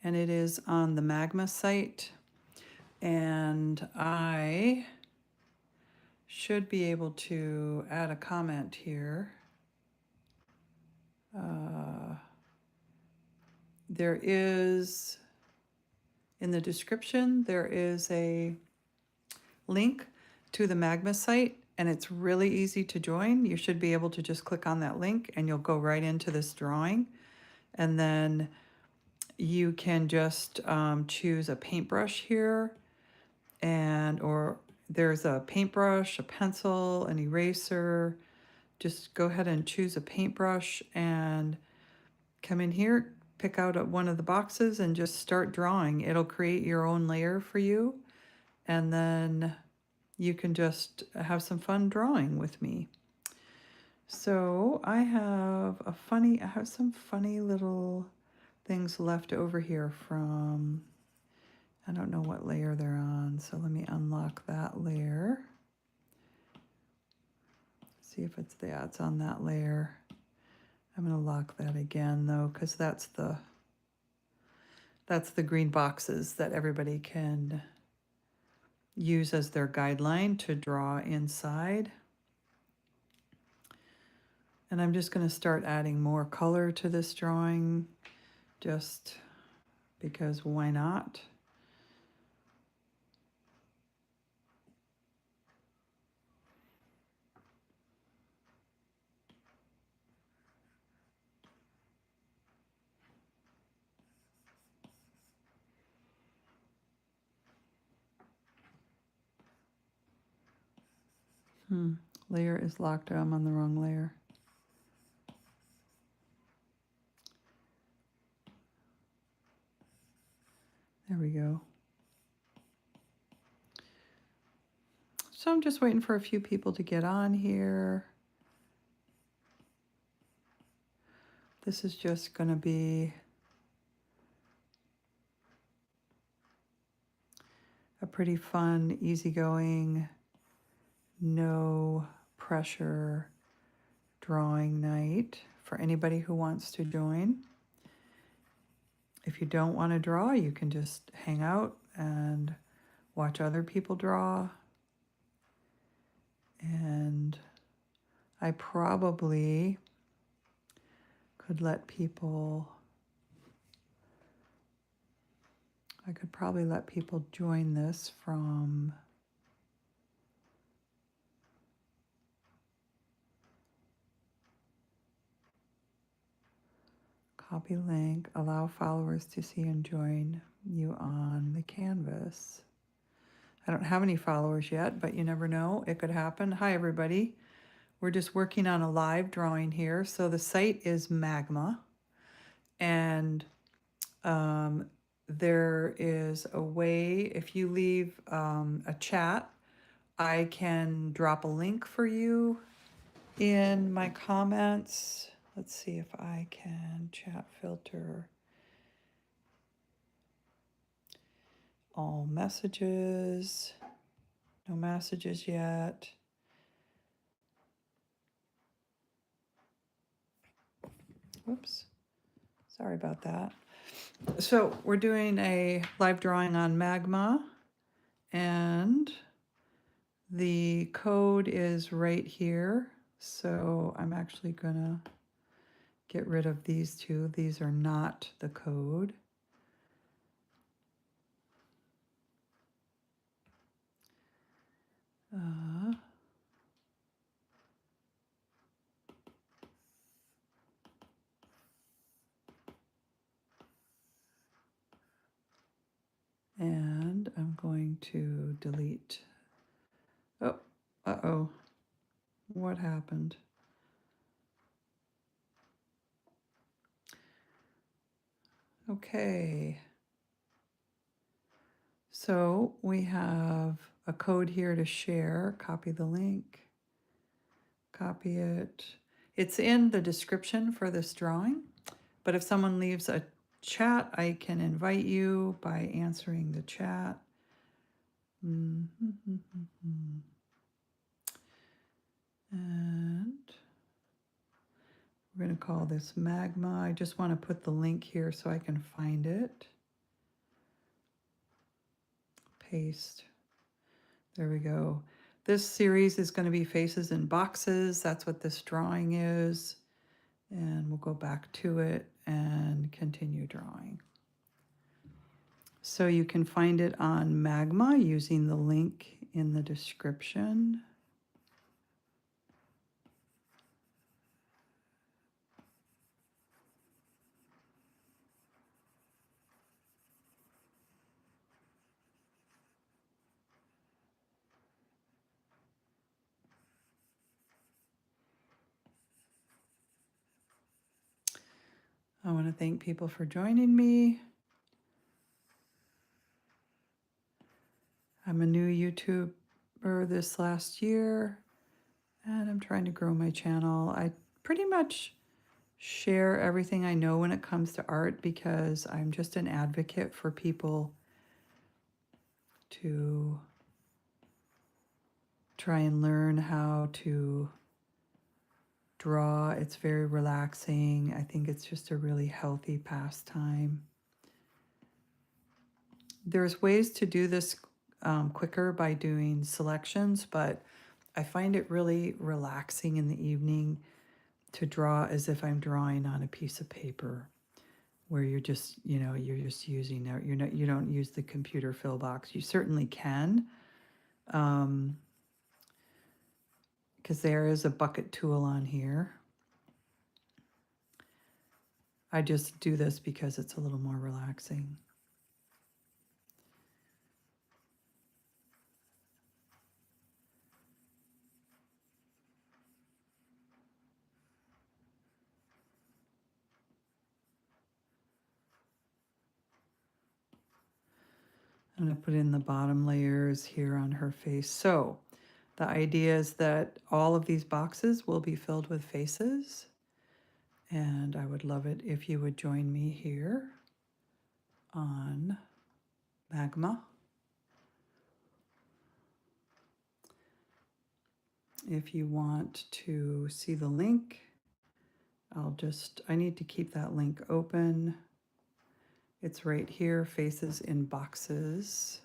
and it is on the magma site, and I should be able to add a comment here. There is, in the description, there is a link to the magma site, and it's really easy to join. You should be able to just click on that link and you'll go right into this drawing. And then you can just choose a paintbrush here, or there's a paintbrush, a pencil, an eraser. Just go ahead and choose a paintbrush and come in here, pick out one of the boxes and just start drawing. It'll create your own layer for you, and then you can just have some fun drawing with me. So I have some funny little things left over here from, I don't know what layer they're on, so let me unlock that layer. See if it's on that layer. I'm gonna lock that again though, because that's the green boxes that everybody can use as their guideline to draw inside. And I'm just going to start adding more color to this drawing, just because why not? Layer is locked. I'm on the wrong layer. There we go. So I'm just waiting for a few people to get on here. This is just going to be a pretty fun, easygoing, no pressure drawing night for anybody who wants to join. If you don't want to draw, you can just hang out and watch other people draw. And I probably could let people, join this from copy link, allow followers to see and join you on the canvas. I don't have any followers yet, but you never know. It could happen. Hi, everybody. We're just working on a live drawing here. So the site is magma, and there is a way, if you leave a chat, I can drop a link for you in my comments. Let's see if I can chat filter all messages. No messages yet. Whoops. Sorry about that. So we're doing a live drawing on magma, and the code is right here. So I'm actually gonna get rid of these two. These are not the code. And I'm going to delete. Oh, uh-oh. What happened? Okay. So we have a code here to share. Copy the link. Copy it. It's in the description for this drawing, but if someone leaves a chat, I can invite you by answering the chat. And we're going to call this magma. I just want to put the link here so I can find it. paste. There we go. This series is going to be faces in boxes. That's what this drawing is. And we'll go back to it and continue drawing. So you can find it on Magma using the link in the description. I want to thank people for joining me. I'm a new YouTuber this last year, and I'm trying to grow my channel. I pretty much share everything I know when it comes to art because I'm just an advocate for people to try and learn how to draw. It's very relaxing. I think it's just a really healthy pastime. There's ways to do this quicker by doing selections, but I find it really relaxing in the evening to draw as if I'm drawing on a piece of paper, where you're just, you're just using, you don't use the computer fill box. You certainly can, because there is a bucket tool on here. I just do this because it's a little more relaxing. I'm going to put in the bottom layers here on her face. So the idea is that all of these boxes will be filled with faces. And I would love it if you would join me here on Magma. If you want to see the link, I need to keep that link open. It's right here, faces in boxes.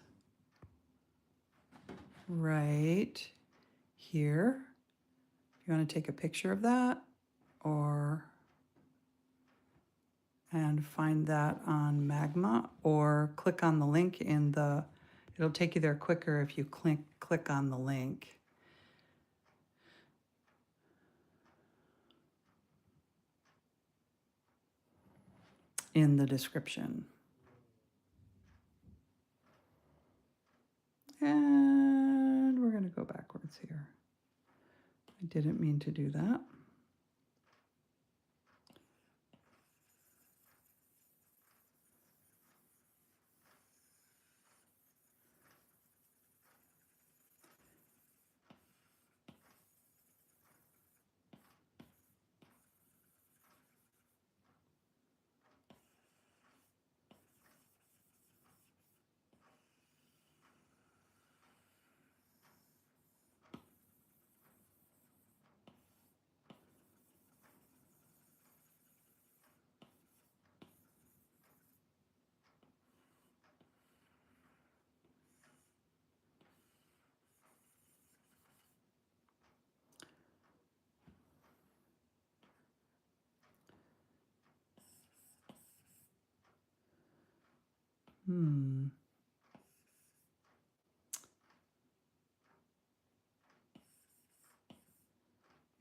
Right here. If you want to take a picture of that and find that on Magma, or click on the link it'll take you there quicker if you click on the link. In the description. And we're going to go backwards here. I didn't mean to do that.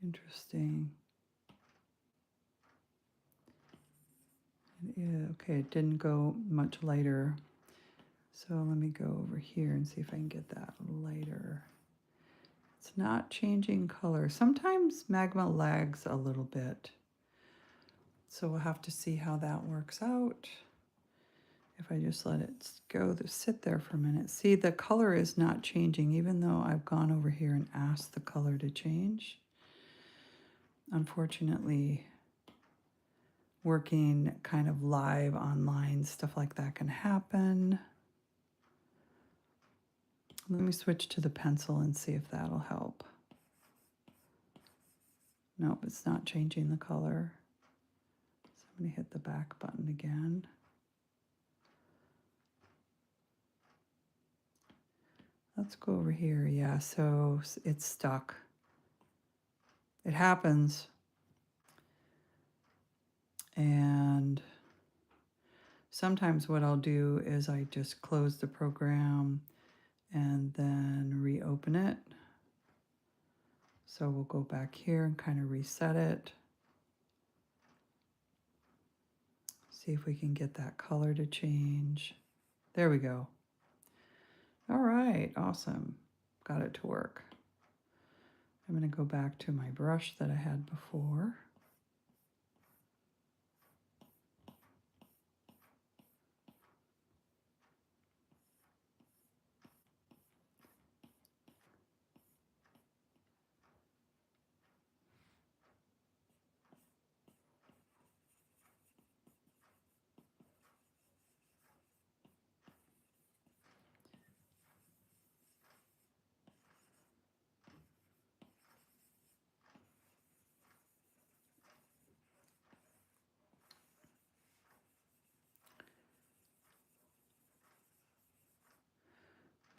Interesting. Yeah, okay, it didn't go much lighter. So let me go over here and see if I can get that lighter. It's not changing color. Sometimes Magma lags a little bit. So we'll have to see how that works out. If I just let it sit there for a minute. See, the color is not changing, even though I've gone over here and asked the color to change. Unfortunately, working kind of live online, stuff like that can happen. Let me switch to the pencil and see if that'll help. Nope, it's not changing the color. So I'm going to hit the back button again. Let's go over here. Yeah, so it's stuck. It happens. And sometimes what I'll do is I just close the program and then reopen it. So we'll go back here and kind of reset it. See if we can get that color to change. There we go. All right, awesome. Got it to work. I'm going to go back to my brush that I had before.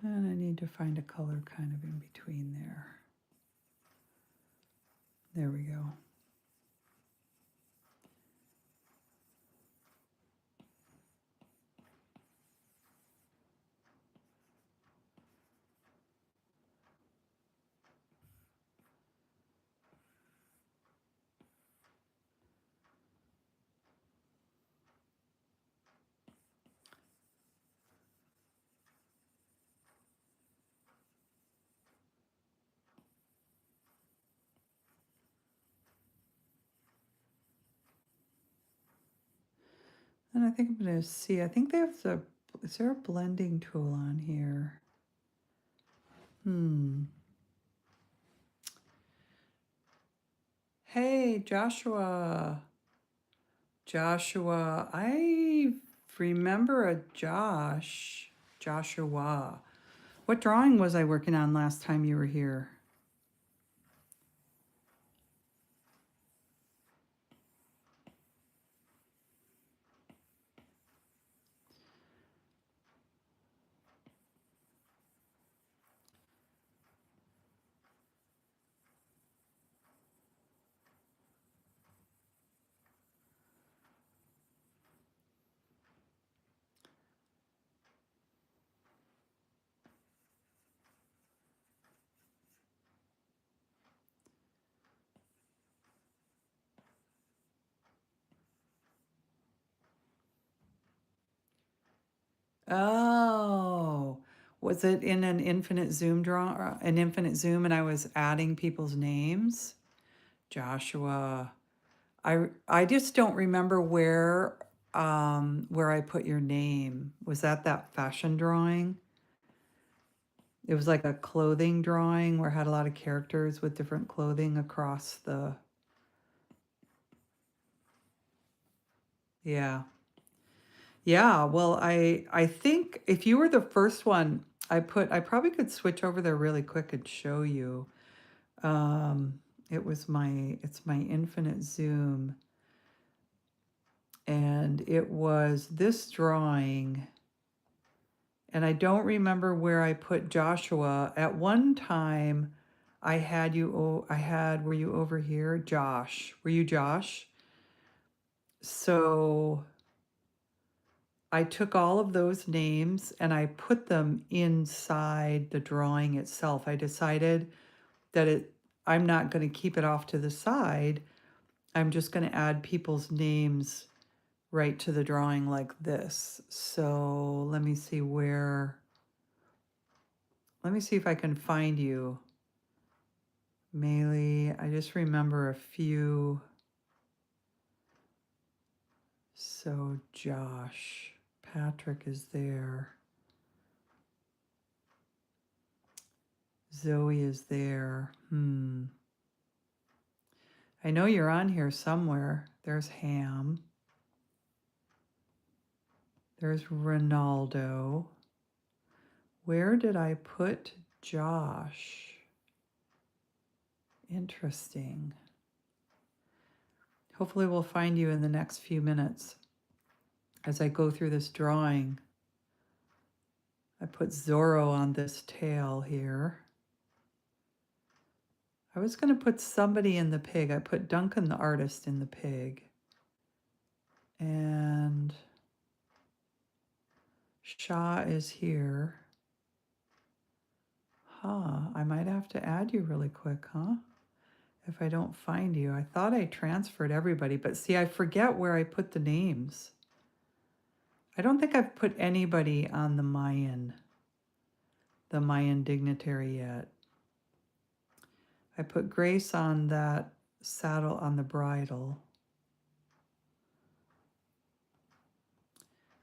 And I need to find a color kind of in between there. There we go. And I think I'm going to see, I think they have the, is there a blending tool on here? Hey, Joshua. Joshua, I remember a Joshua. What drawing was I working on last time you were here? Oh, was it in an infinite zoom an infinite zoom, and I was adding people's names? Joshua. I just don't remember where I put your name. Was that fashion drawing? It was like a clothing drawing where it had a lot of characters with different clothing across the, yeah. Yeah, well, I think if you were the first one, I probably could switch over there really quick and show you. Um, it's my infinite zoom, and it was this drawing, and I don't remember where I put Joshua. At one time, I had you, were you over here? Josh, were you Josh? So I took all of those names and I put them inside the drawing itself. I decided that I'm not going to keep it off to the side. I'm just going to add people's names right to the drawing like this. So let me see if I can find you. Maylee, I just remember a few. So Josh, Patrick is there. Zoe is there. I know you're on here somewhere. There's Ham. There's Ronaldo. Where did I put Josh? Interesting. Hopefully we'll find you in the next few minutes as I go through this drawing. I put Zorro on this tail here. I was going to put somebody in the pig. I put Duncan the artist in the pig. And Shaw is here. I might have to add you really quick, huh? If I don't find you. I thought I transferred everybody, but see, I forget where I put the names. I don't think I've put anybody on the Mayan dignitary yet. I put Grace on that saddle on the bridle.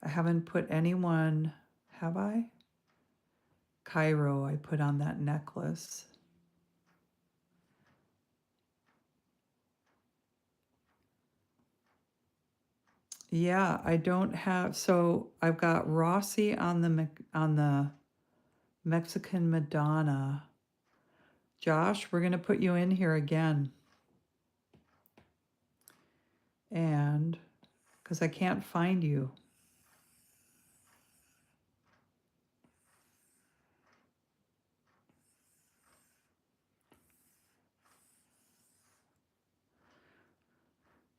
I haven't put anyone, have I? Cairo, I put on that necklace. Yeah, I don't have, so I've got Rossi on the Mexican Madonna. Josh, we're going to put you in here again. And because I can't find you.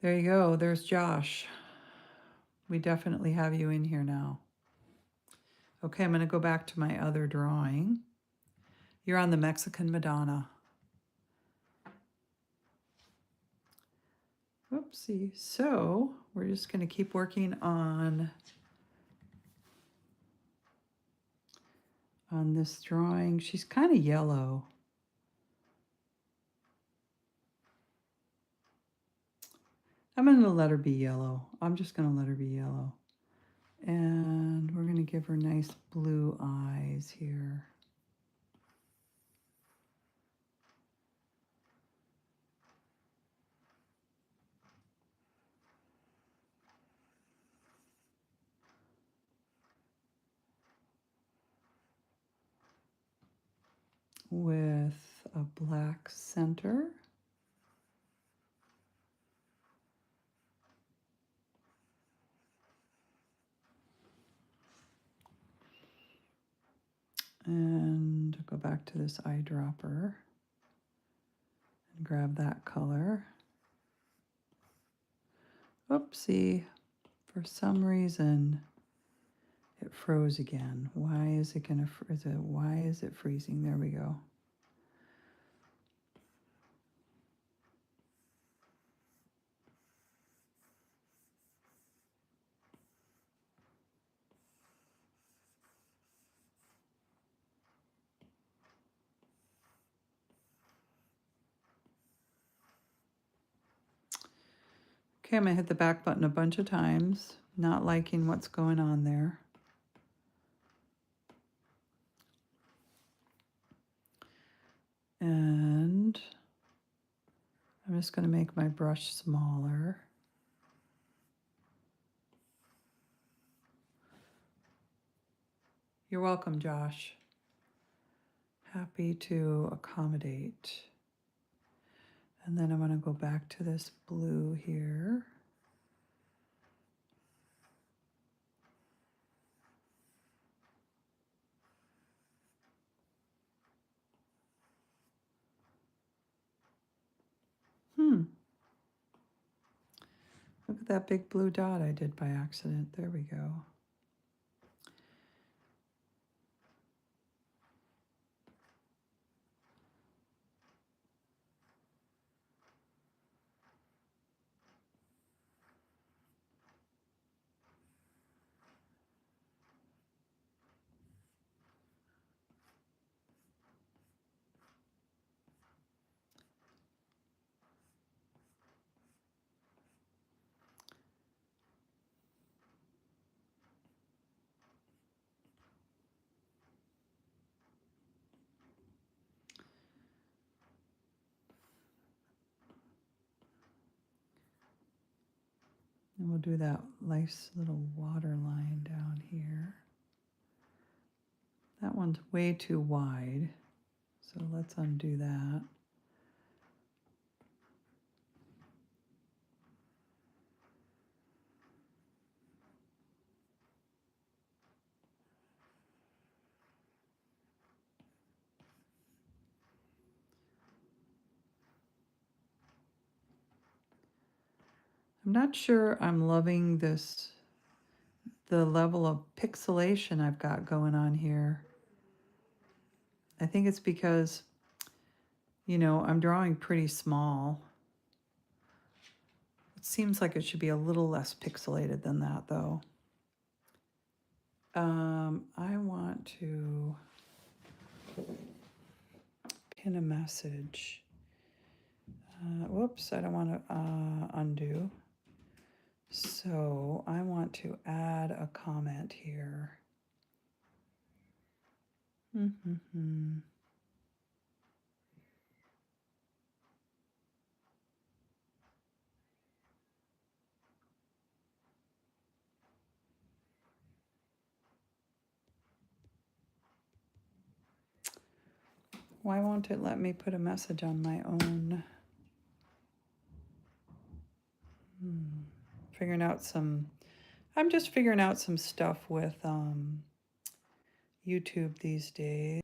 There you go. There's Josh. We definitely have you in here now. Okay, I'm going to go back to my other drawing. You're on the Mexican Madonna. Whoopsie. So we're just going to keep working on this drawing. She's kind of yellow. I'm going to let her be yellow. I'm just going to let her be yellow. And we're going to give her nice blue eyes here. With a black center. And go back to this eyedropper and grab that color. Oopsie, for some reason it froze again. Why is it gonna, why is it freezing? There we go. Okay, I'm gonna hit the back button a bunch of times, not liking what's going on there. And I'm just gonna make my brush smaller. You're welcome, Josh. Happy to accommodate. And then I'm gonna go back to this blue here. Look at that big blue dot I did by accident. There we go. And we'll do that nice little water line down here. That one's way too wide, so let's undo that. I'm not sure I'm loving this, the level of pixelation I've got going on here. I think it's because, I'm drawing pretty small. It seems like it should be a little less pixelated than that, though. I want to pin a message. Whoops, I don't want to undo. So I want to add a comment here. Why won't it let me put a message on my own? I'm just figuring out some stuff with YouTube these days.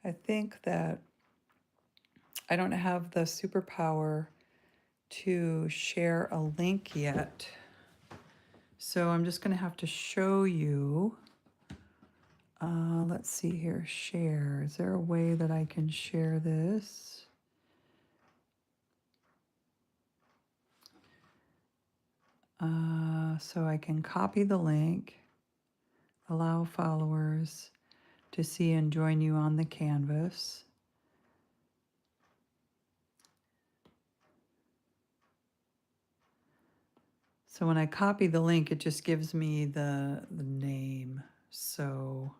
I think that I don't have the superpower to share a link yet. So I'm just going to have to show you. Let's see here, share. Is there a way that I can share this? So I can copy the link, allow followers to see and join you on the canvas. So when I copy the link, it just gives me the name. So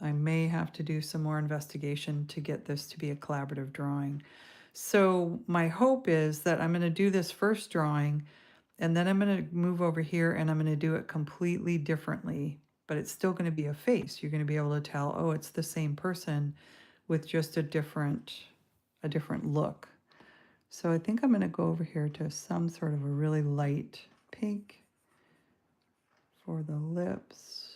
I may have to do some more investigation to get this to be a collaborative drawing. So my hope is that I'm going to do this first drawing, and then I'm going to move over here and I'm going to do it completely differently, but it's still going to be a face. You're going to be able to tell, oh, it's the same person with just a different look. So I think I'm going to go over here to some sort of a really light pink for the lips.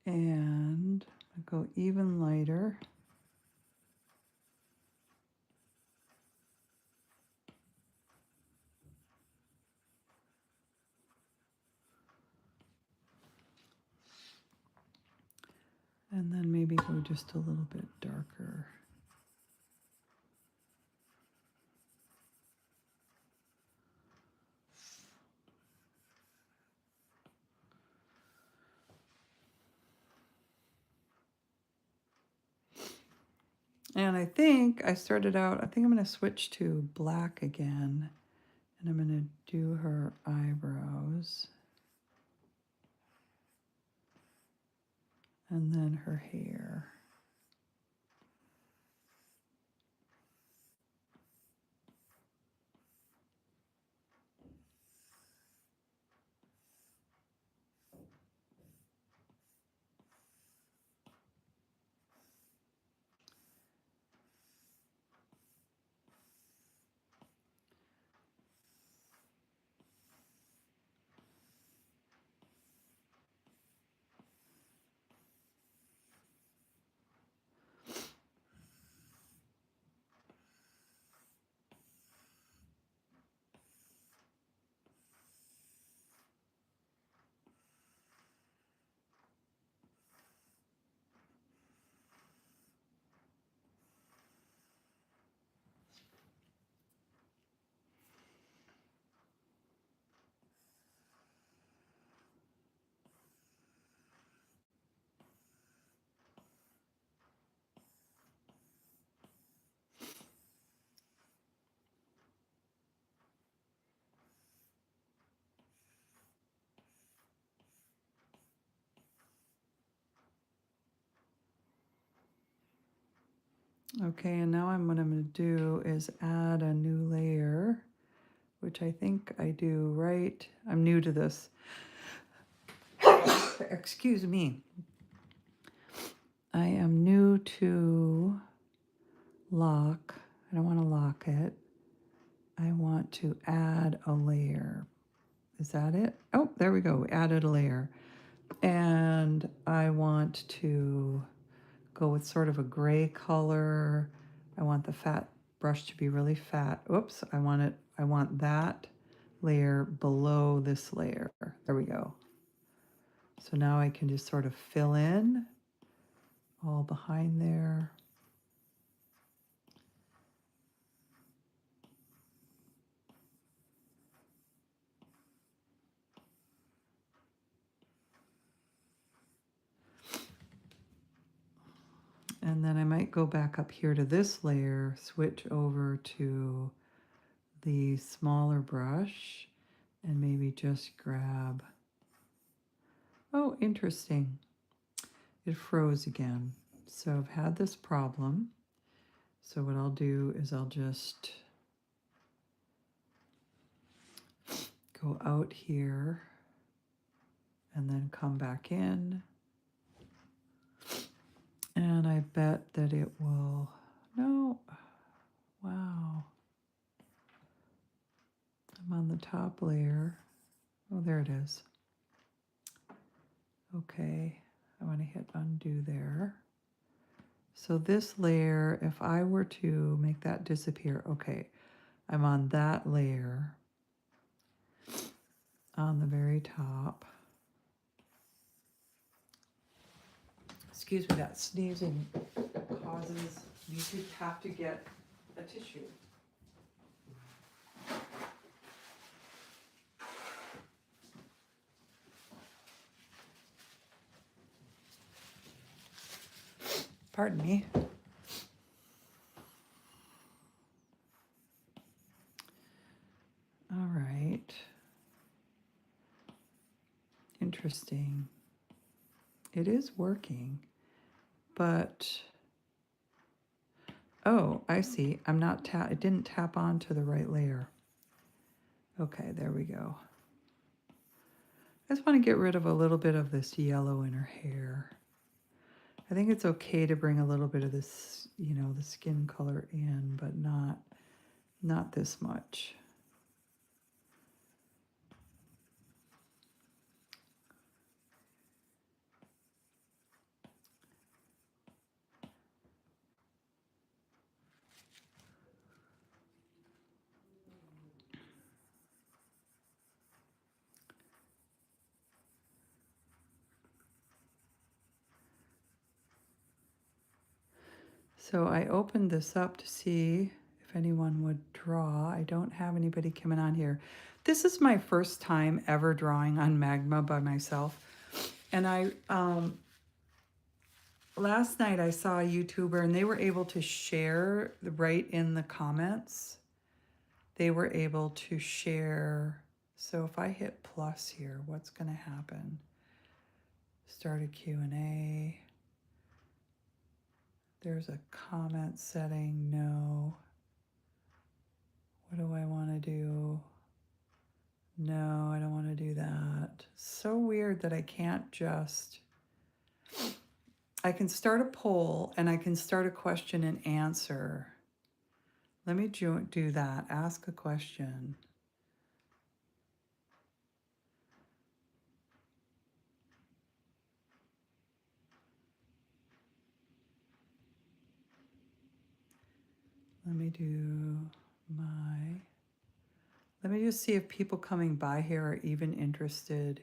And I go even lighter. And then maybe go just a little bit darker. And I think I think I'm going to switch to black again. And I'm going to do her eyebrows. And then her hair. Okay, and now what I'm going to do is add a new layer, which I think I do right. I'm new to this. Excuse me. I am new to lock. I don't want to lock it. I want to add a layer. Is that it? Oh, there we go. We added a layer. And I want to go with sort of a gray color. I want the fat brush to be really fat. Oops, I want that layer below this layer. There we go. So now I can just sort of fill in all behind there. And then I might go back up here to this layer, switch over to the smaller brush, and maybe just grab, oh, interesting. It froze again. So I've had this problem. So what I'll do is I'll just go out here and then come back in. And I bet that it will, no, wow. I'm on the top layer. Oh, there it is. Okay, I want to hit undo there. So this layer, if I were to make that disappear, okay, I'm on that layer on the very top. Excuse me, that sneezing causes me to have to get a tissue. Pardon me. All right. Interesting. It is working, but oh, I see. It didn't tap onto the right layer. Okay, there we go. I just want to get rid of a little bit of this yellow in her hair. I think it's okay to bring a little bit of this, the skin color in, but not this much. So I opened this up to see if anyone would draw. I don't have anybody coming on here. This is my first time ever drawing on Magma by myself. And last night I saw a YouTuber and they were able to share right in the comments. They were able to share. So if I hit plus here, what's going to happen? Start a Q&A. There's a comment setting, no. What do I want to do? No, I don't want to do that. So weird that I can't just, I can start a poll and I can start a question and answer. Let me do that, ask a question. Let me let me just see if people coming by here are even interested.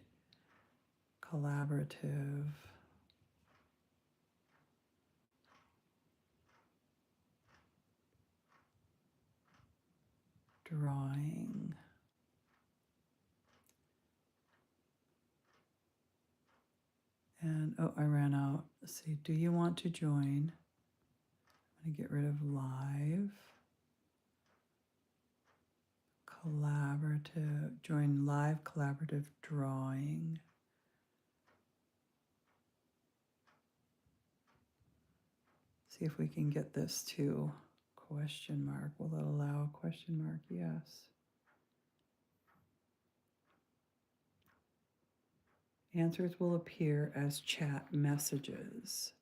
Collaborative. Drawing. And, oh, I ran out. Let's see, do you want to join? I'm going to get rid of live. Collaborative, join live collaborative drawing. See if we can get this to question mark. Will it allow a question mark? Yes. Answers will appear as chat messages.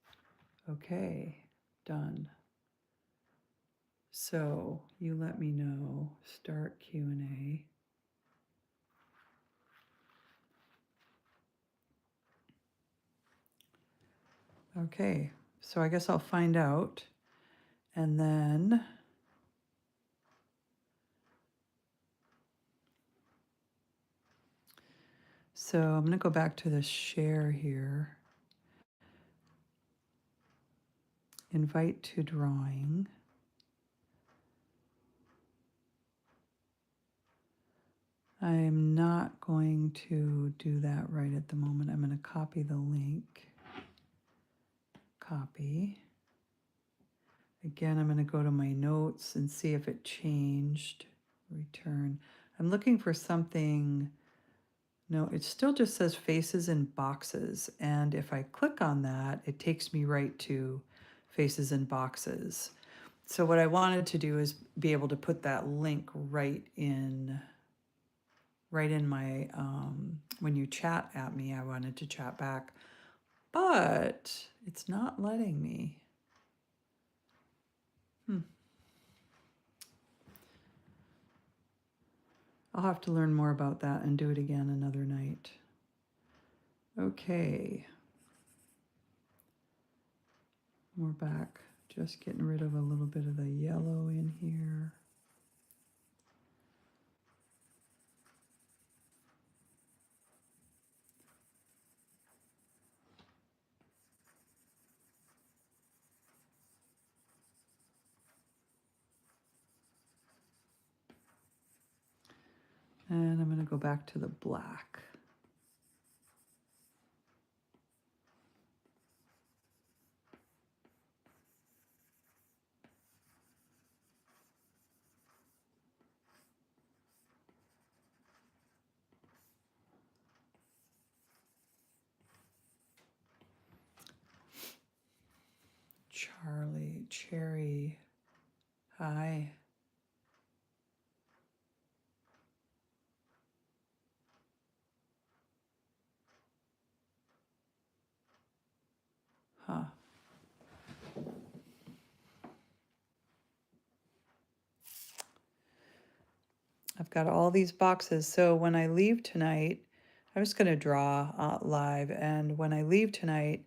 Okay, done. So you let me know, start Q&A. Okay, so I guess I'll find out. And then so I'm going to go back to the share here. Invite to drawing. I'm not going to do that right at the moment. I'm going to copy the link. Copy. Again, I'm going to go to my notes and see if it changed. Return. I'm looking for something. No, it still just says faces and boxes. And if I click on that, it takes me right to faces and boxes. So what I wanted to do is be able to put that link right in my, when you chat at me, I wanted to chat back, but it's not letting me. I'll have to learn more about that and do it again another night. Okay. We're back. Just getting rid of a little bit of the yellow in here. And I'm going to go back to the black. Charlie, Cherry, hi. Huh. I've got all these boxes. So when I leave tonight, I'm just going to draw live. And when I leave tonight,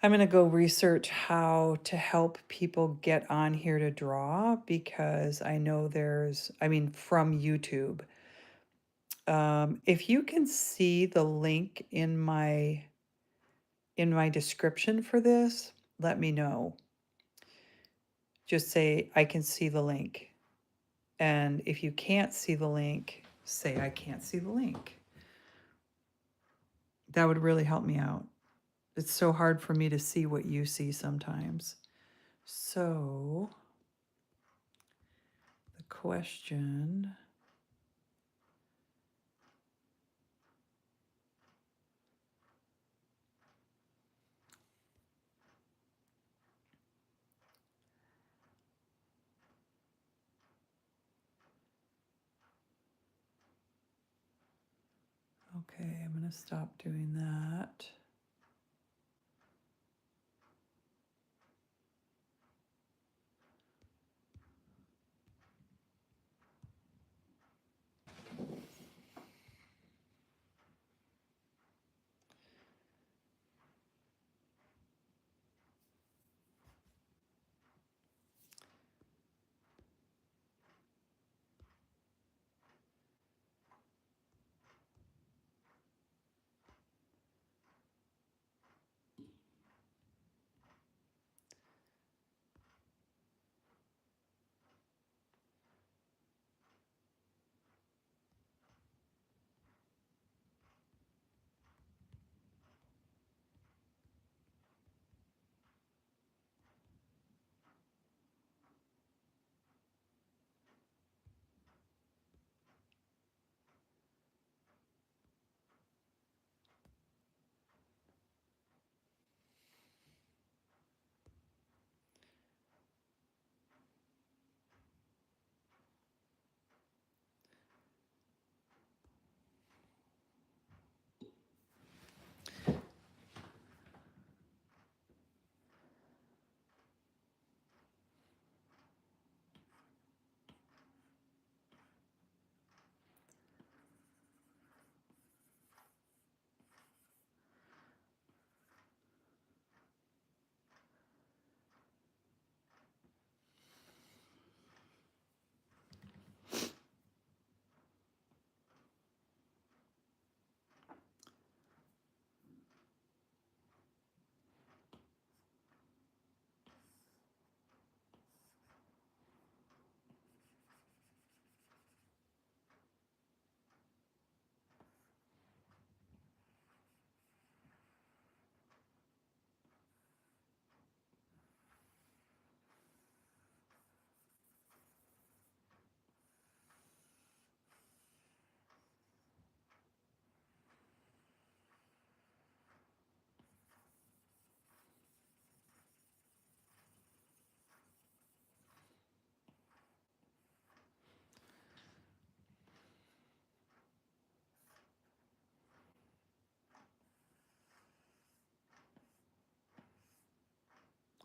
I'm going to go research how to help people get on here to draw, because I know from YouTube. If you can see the link in my description for this, let me know. Just say, I can see the link. And if you can't see the link, say, I can't see the link. That would really help me out. It's so hard for me to see what you see sometimes. So the question, okay, I'm going to stop doing that.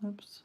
Oops.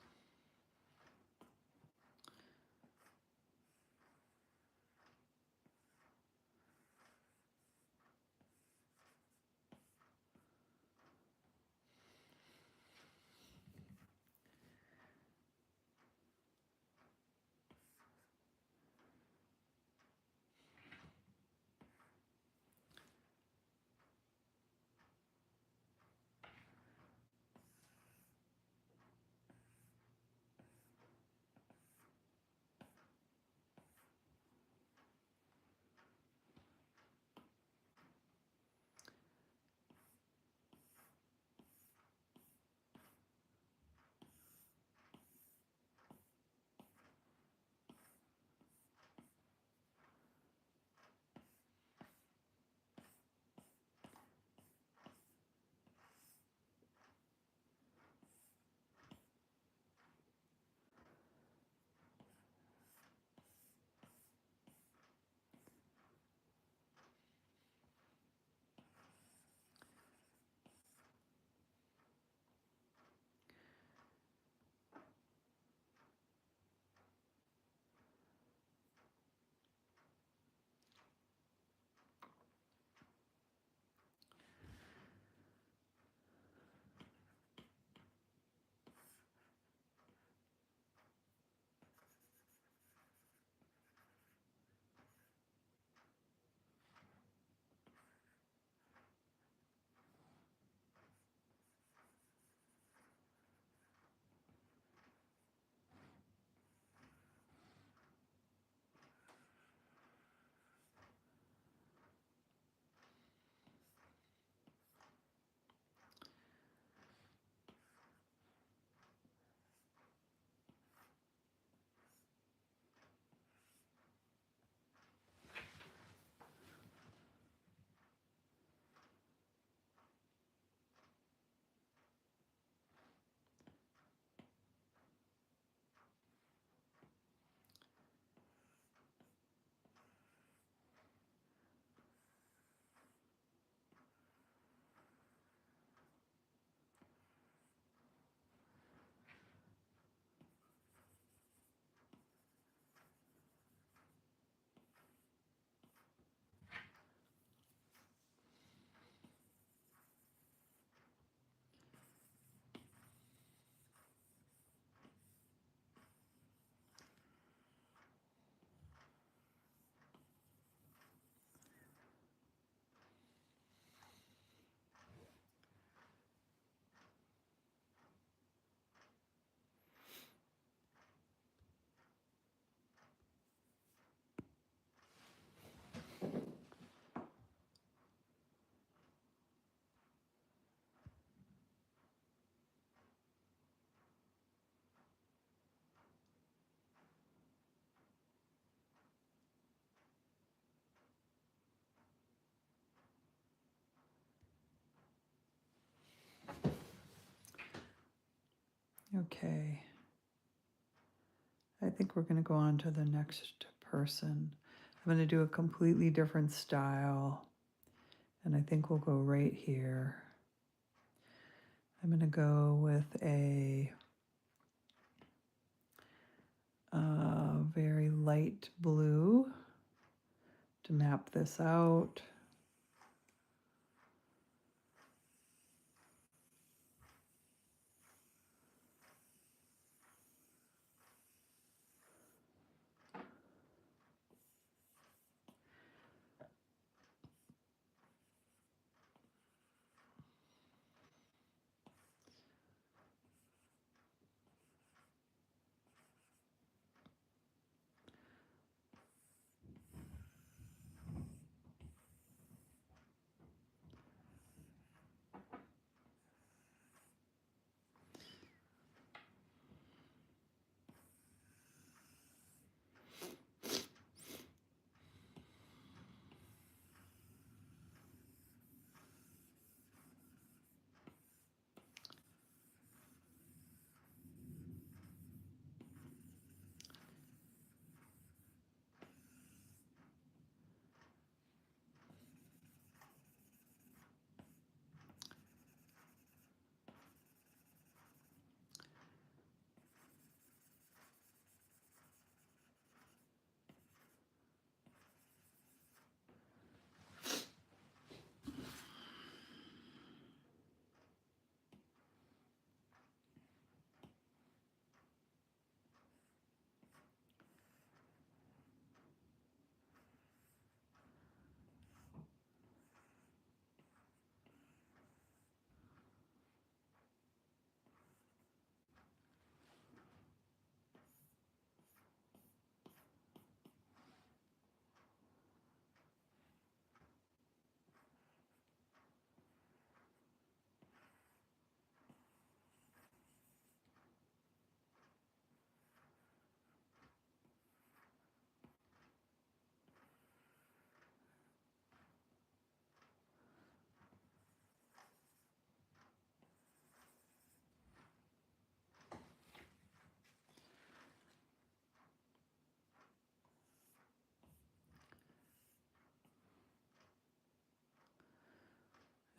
Okay. I think we're going to go on to the next person. I'm going to do a completely different style, and I think we'll go right here. I'm going to go with a very light blue to map this out.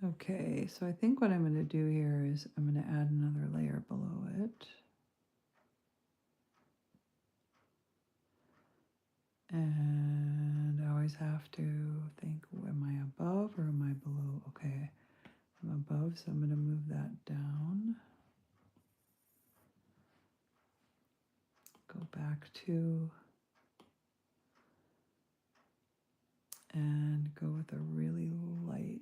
Okay, so I think what I'm going to do here is I'm going to add another layer below it. And I always have to think, am I above or am I below? Okay, I'm above, so I'm going to move that down. Go back to, and go with a really light.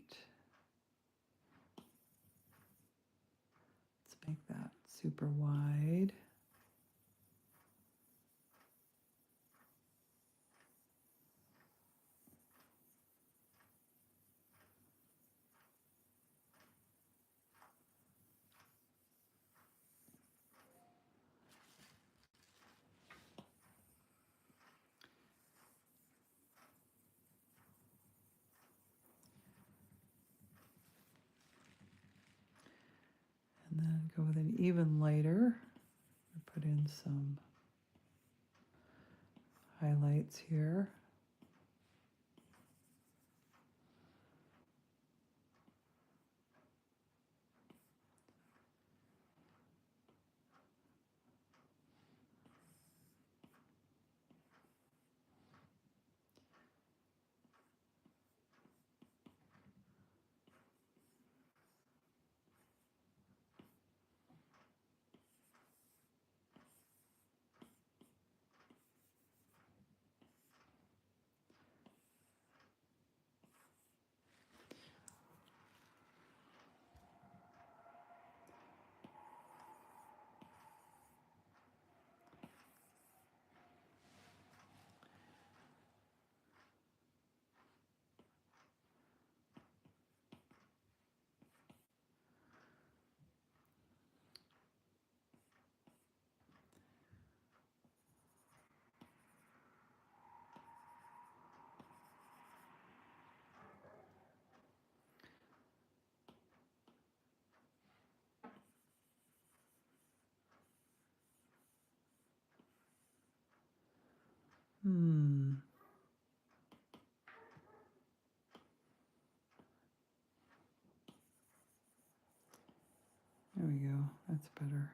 Let's make that super wide. And then go with an even lighter. Put in some highlights here. There we go, that's better.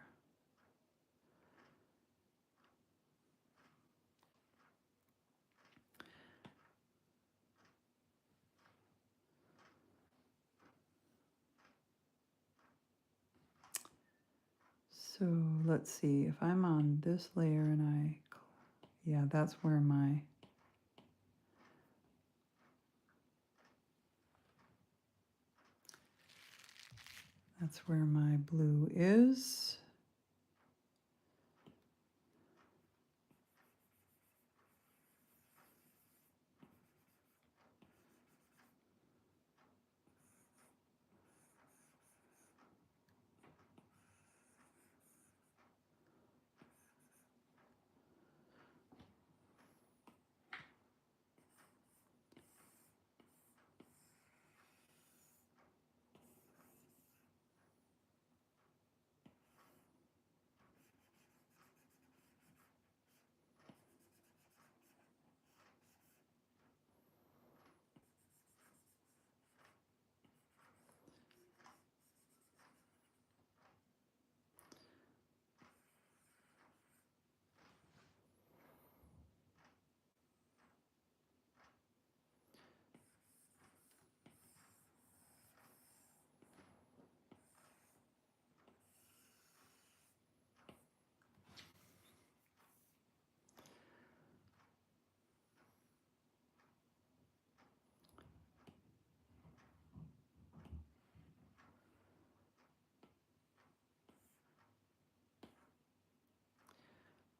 So let's see, if I'm on this layer and yeah, that's where my blue is.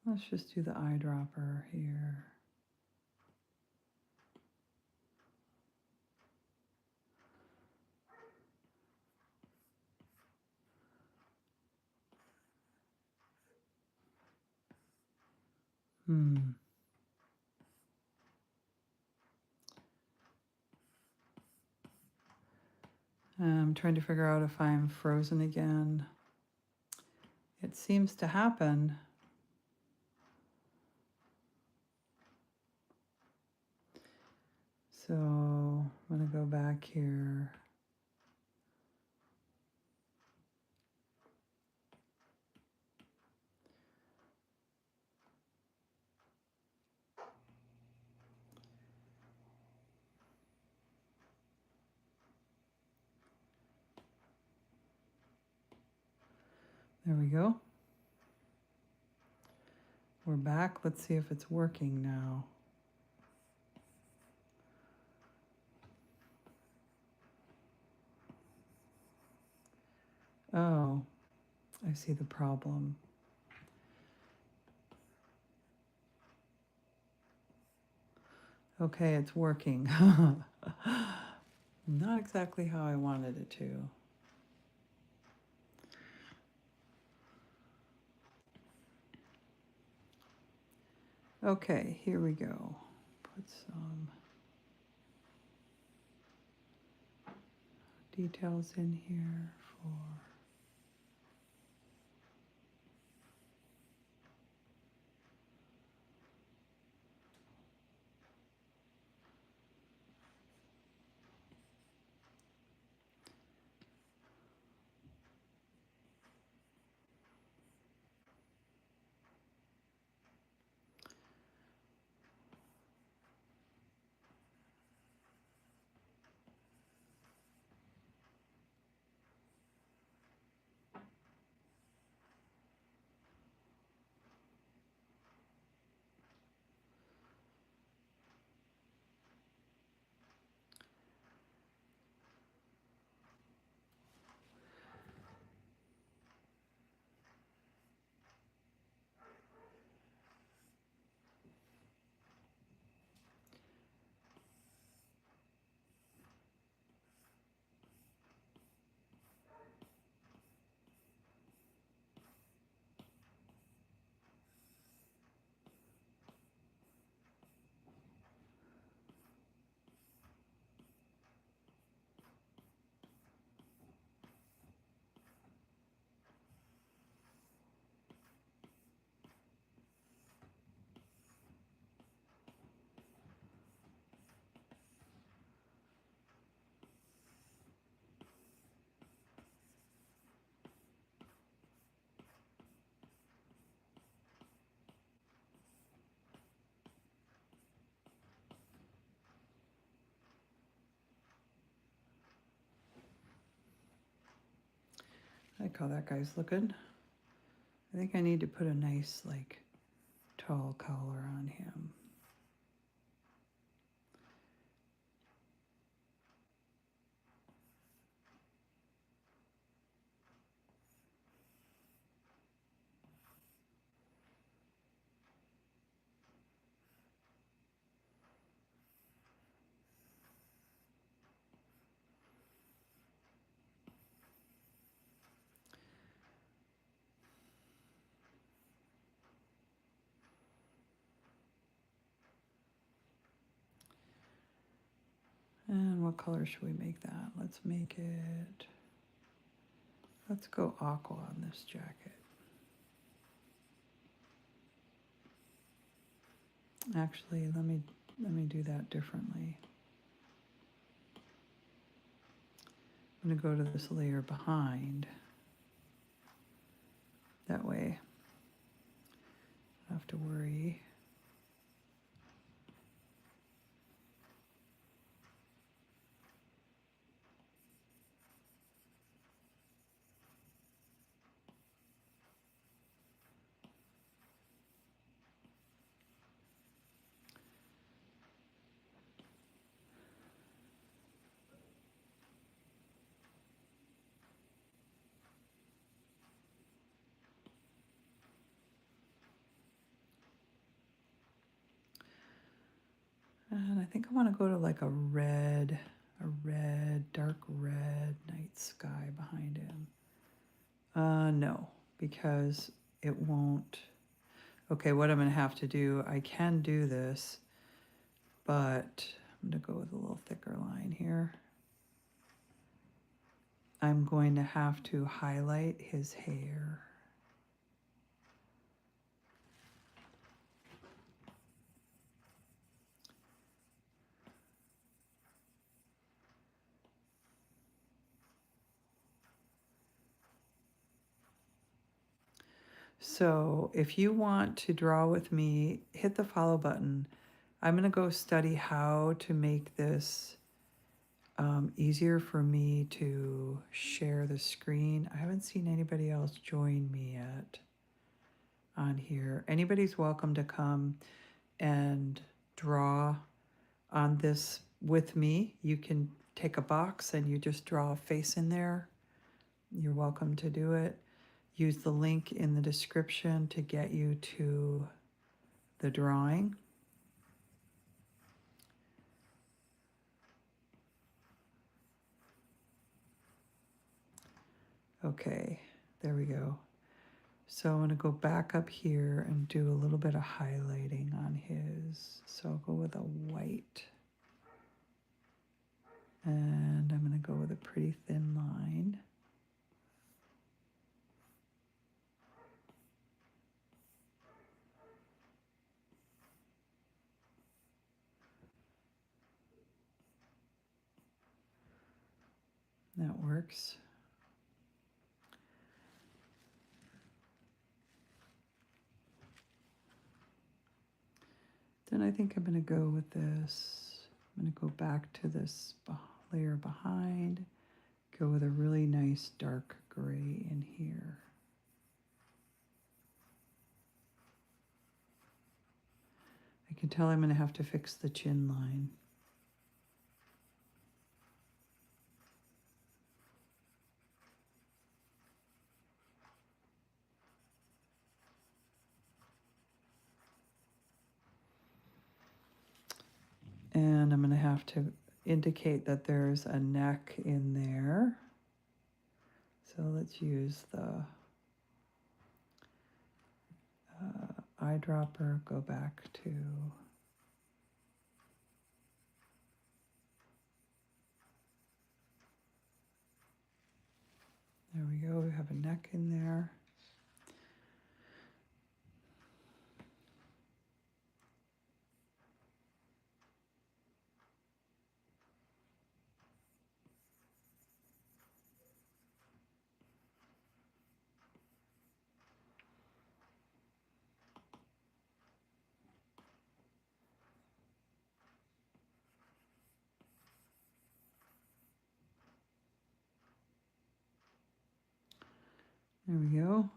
Let's just do the eyedropper here. I'm trying to figure out if I'm frozen again. It seems to happen. So I'm going to go back here. There we go. We're back. Let's see if it's working now. Oh, I see the problem. Okay, it's working. Not exactly how I wanted it to. Okay, here we go. Put some details in here for... I like how that guy's looking. I think I need to put a nice, like, tall collar on him. And what color should we make that? Let's make it, let's go aqua on this jacket. Actually, let me do that differently. I'm gonna go to this layer behind. That way, I don't have to worry. And I think I want to go to like a red, dark red night sky behind him. No, because it won't. Okay, what I'm going to have to do, I can do this, but I'm going to go with a little thicker line here. I'm going to have to highlight his hair. So if you want to draw with me, hit the follow button. I'm going to go study how to make this easier for me to share the screen. I haven't seen anybody else join me yet on here. Anybody's welcome to come and draw on this with me. You can take a box and you just draw a face in there. You're welcome to do it. Use the link in the description to get you to the drawing. Okay, there we go. So I'm going to go back up here and do a little bit of highlighting on his. So I'll go with a white. And I'm going to go with a pretty thin line. That works. Then I think I'm going to go with this. I'm going to go back to this layer behind. Go with a really nice dark gray in here. I can tell I'm going to have to fix the chin line. And I'm going to have to indicate that there's a neck in there. So let's use the eyedropper, go back to there we go, we have a neck in there. There we go.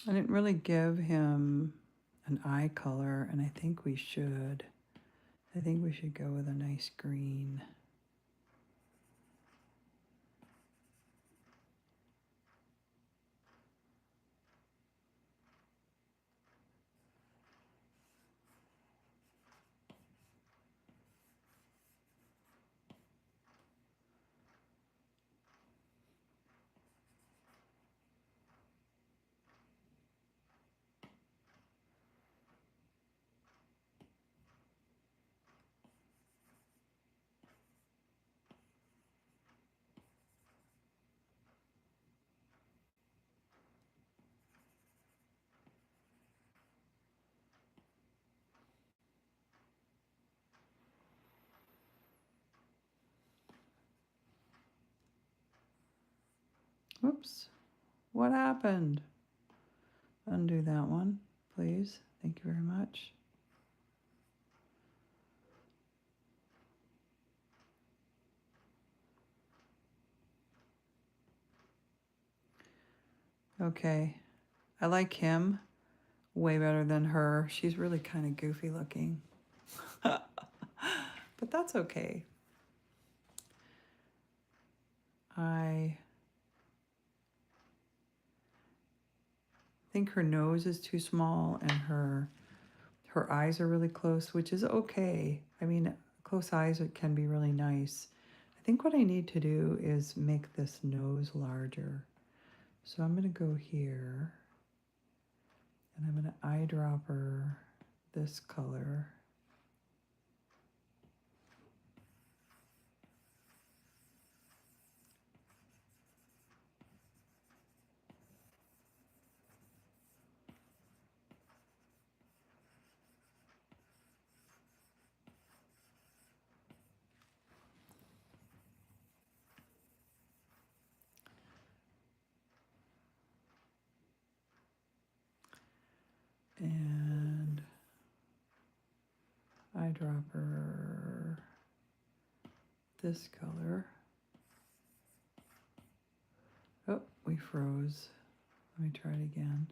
I didn't really give him an eye color, and I think we should. I think we should go with a nice green. Whoops, what happened? Undo that one, please. Thank you very much. Okay, I like him way better than her. She's really kind of goofy looking. But that's okay. I think her nose is too small and her eyes are really close, which is okay. I mean, close eyes can be really nice. I think what I need to do is make this nose larger. So I'm going to go here And I'm going to eyedropper this color. And eyedropper this color. Oh, we froze. Let me try it again.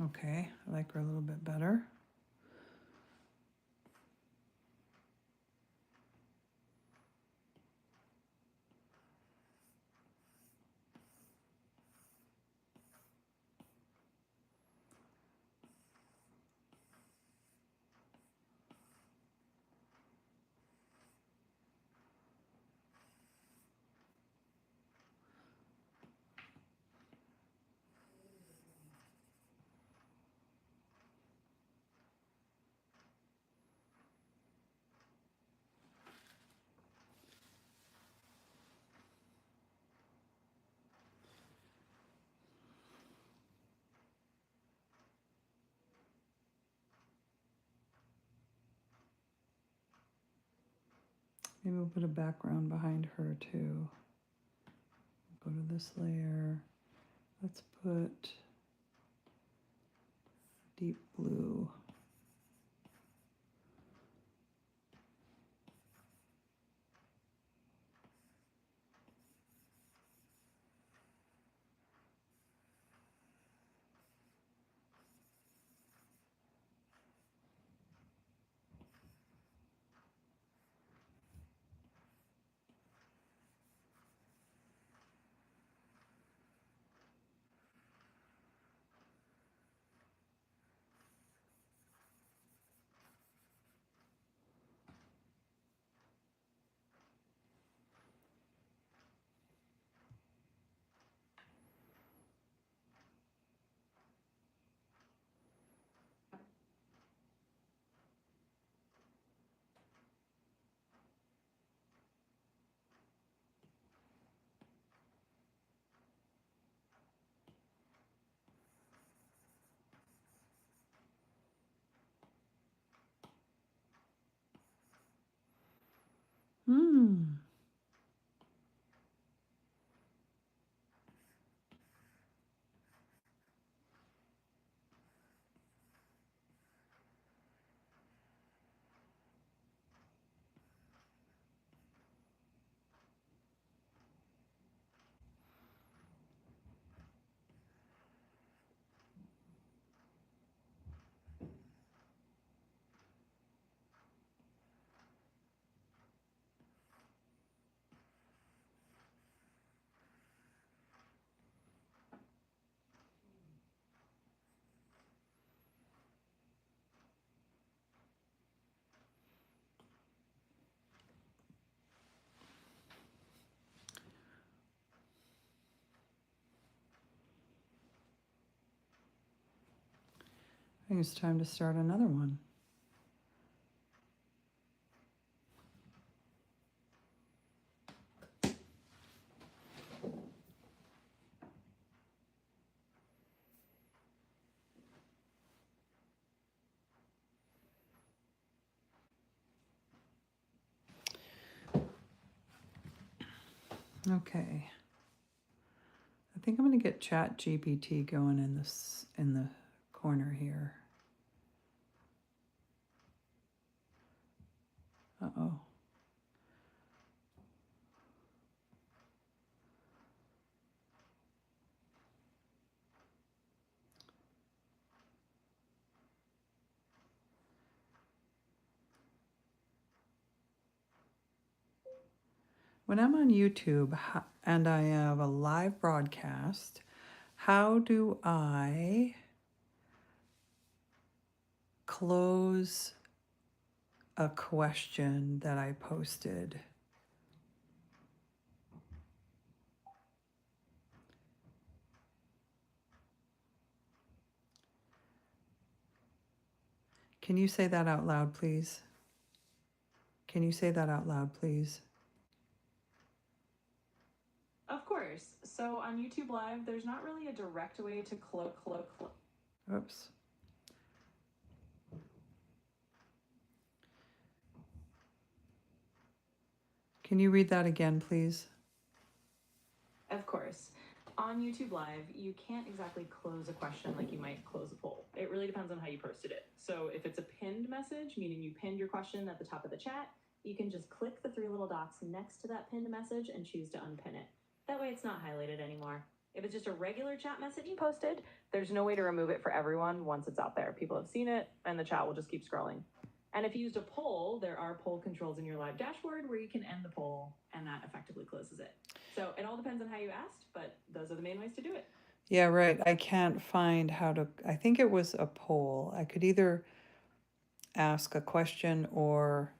Okay, I like her a little bit better. Maybe we'll put a background behind her too. Go to this layer. Let's put deep blue. think it's time to start another one. Okay. I think I'm going to get Chat GPT going in the corner here. Uh-oh. When I'm on YouTube and I have a live broadcast, how do I close a question that I posted? Can you say that out loud, please? Can you say that out loud, please? Of course. So on YouTube Live, there's not really a direct way to Oops. Can you read that again, please? Of course. On YouTube Live, you can't exactly close a question like you might close a poll. It really depends on how you posted it. So if it's a pinned message, meaning you pinned your question at the top of the chat, you can just click the 3 little dots next to that pinned message and choose to unpin it. That way it's not highlighted anymore. If it's just a regular chat message you posted, there's no way to remove it for everyone once it's out there. People have seen it and the chat will just keep scrolling. And if you used a poll, there are poll controls in your live dashboard where you can end the poll and that effectively closes it. So it all depends on how you asked, but those are the main ways to do it. Yeah, right. I can't find how to, I think it was a poll. I could either ask a question or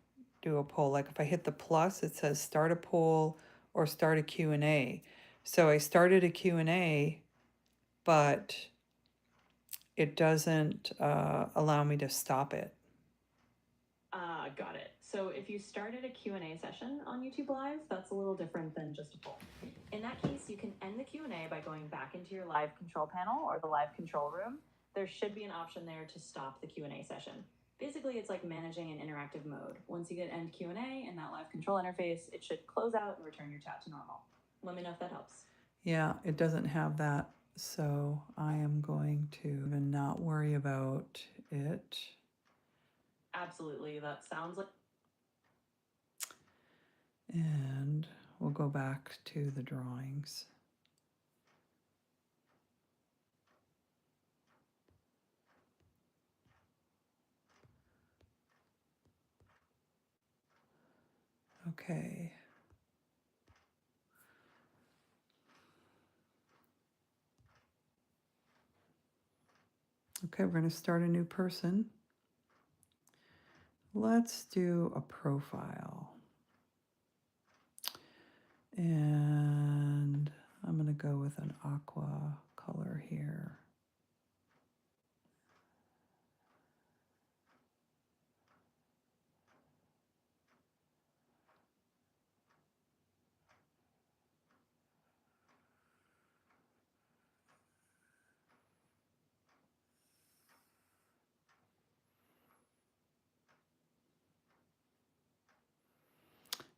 do a poll. Like if I hit the plus, it says start a poll or start a Q&A. So I started a Q&A, but it doesn't allow me to stop it. Got it. So if you started a Q&A session on YouTube Live, that's a little different than just a poll. In that case, you can end the Q&A by going back into your live control panel or the live control room. There should be an option there to stop the Q&A session. Basically, it's like managing an interactive mode. Once you get end Q&A in that live control interface, it should close out and return your chat to normal. Let me know if that helps. Yeah, it doesn't have that. So I am going to even not worry about it. Absolutely, that sounds like. And we'll go back to the drawings. Okay. Okay, we're going to start a new person. Let's do a profile. And I'm going to go with an aqua color here.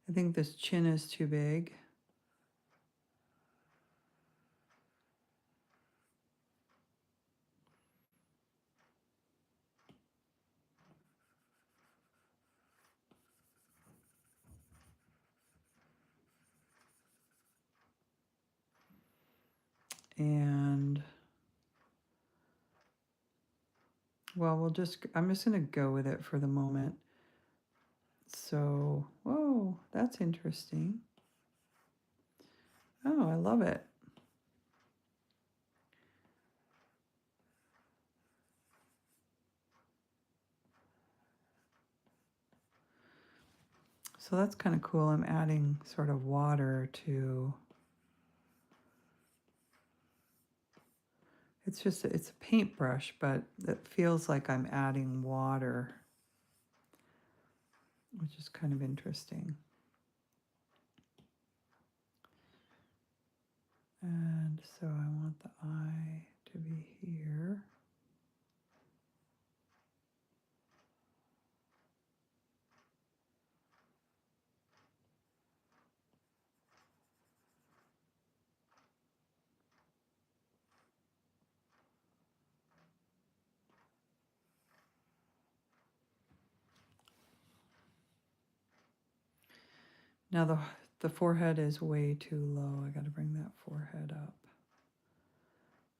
I think this chin is too big. And well, I'm just going to go with it for the moment. So, whoa, that's interesting. Oh, I love it. So that's kind of cool. I'm adding sort of water to, it's a paintbrush, but it feels like I'm adding water, which is kind of interesting. And so I want the eye to be here. Now the forehead is way too low. I got to bring that forehead up.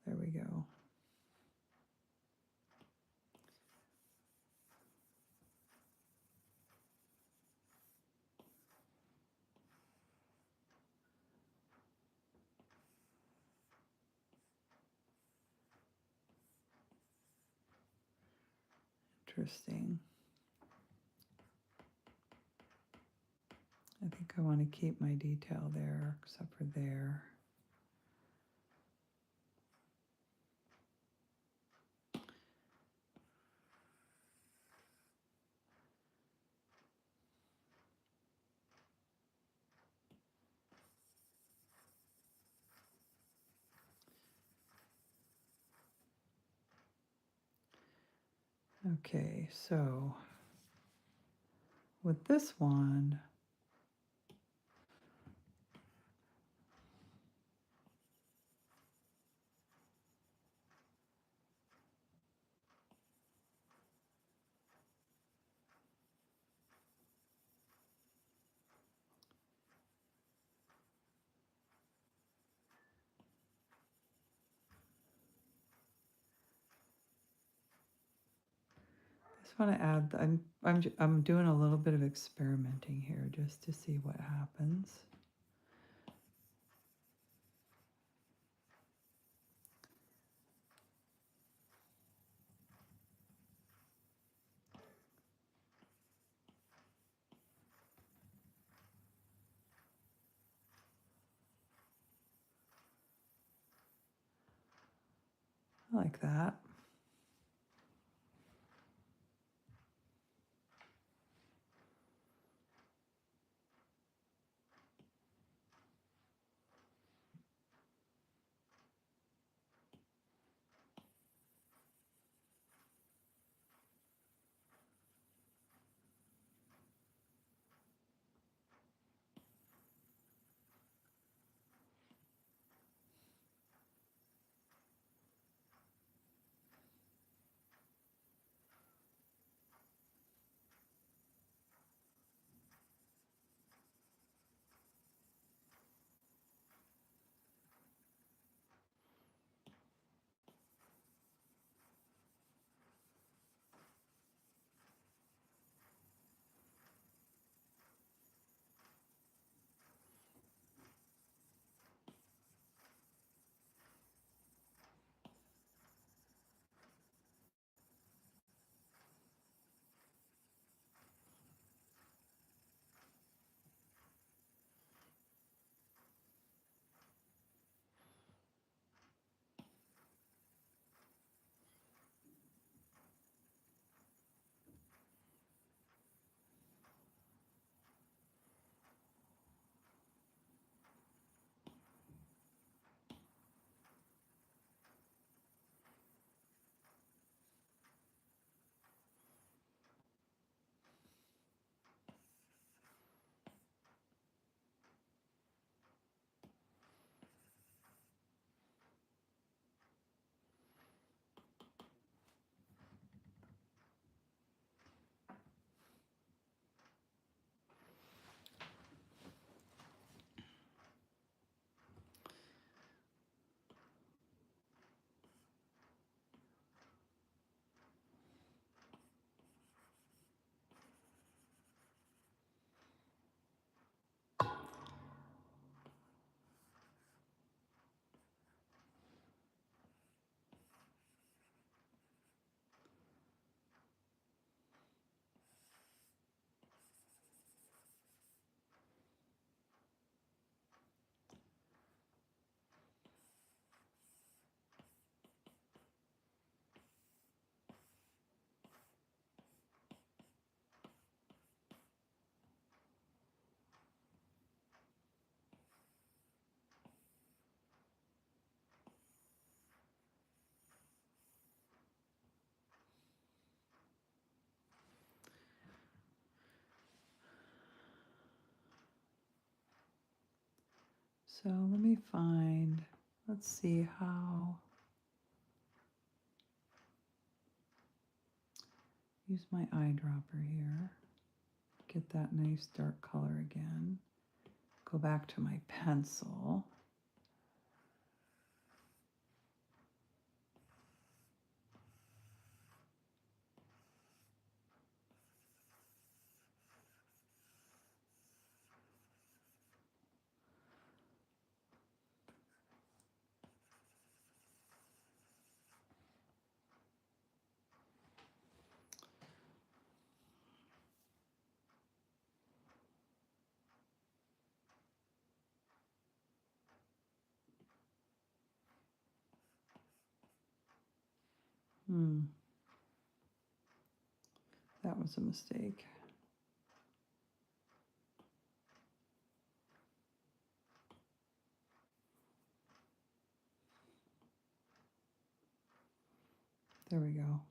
There we go. Interesting. I think I want to keep my detail there, except for there. Okay, so with this one, I just want to add, I'm doing a little bit of experimenting here just to see what happens. I like that. So let me find, let's see how, use my eyedropper here, get that nice dark color again, go back to my pencil. That was a mistake. There we go.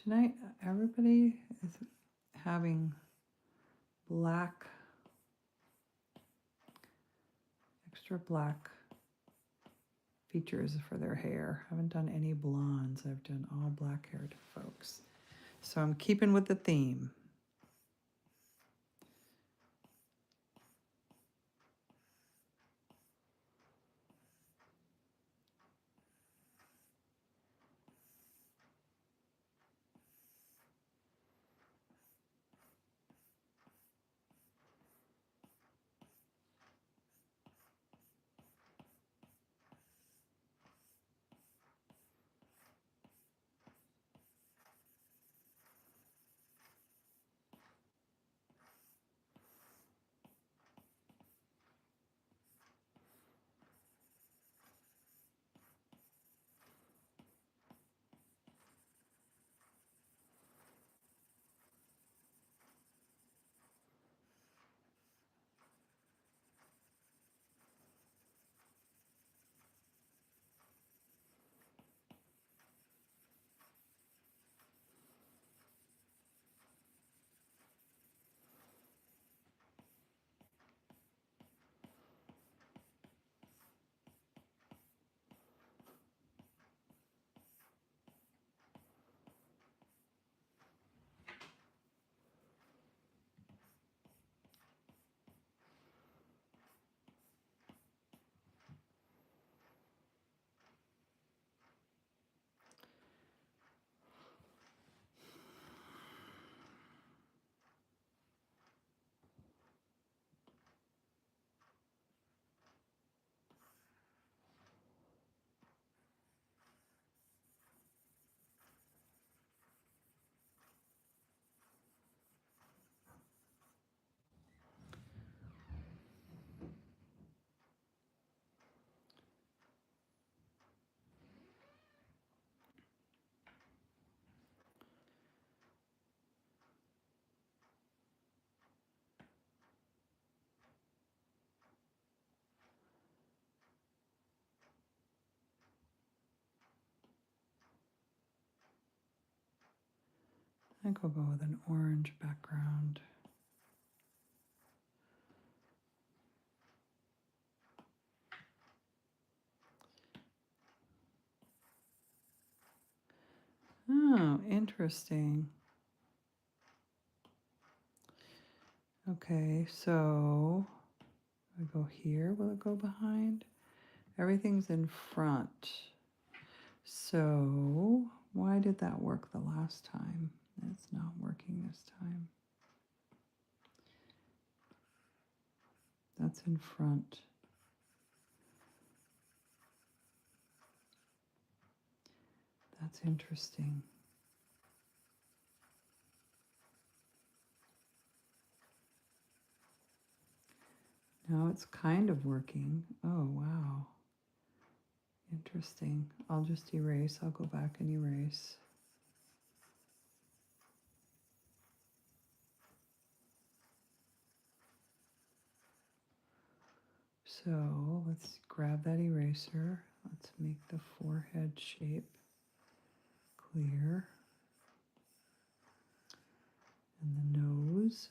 Tonight, everybody is having black, extra black features for their hair. I haven't done any blondes. I've done all black haired folks. So I'm keeping with the theme. I think we'll go with an orange background. Oh, interesting. Okay, so I go here. Will it go behind? Everything's in front. So why did that work the last time? It's not working this time. That's in front. That's interesting. Now it's kind of working. Oh, wow. Interesting. I'll just erase. I'll go back and erase. So let's grab that eraser. Let's make the forehead shape clear. And the nose.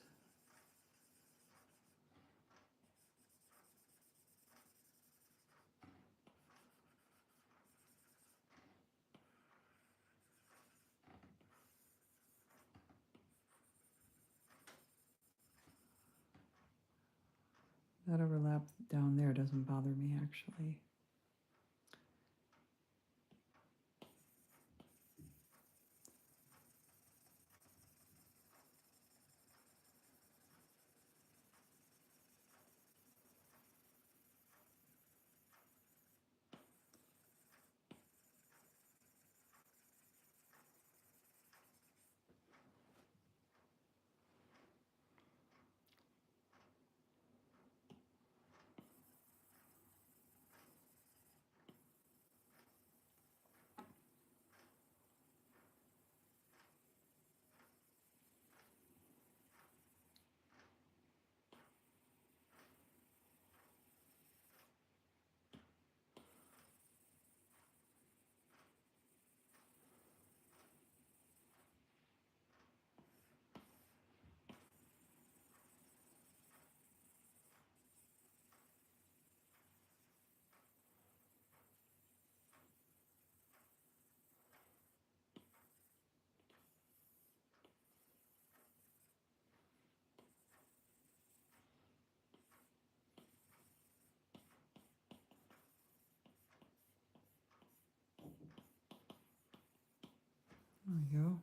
That overlap down there doesn't bother me actually. There we go.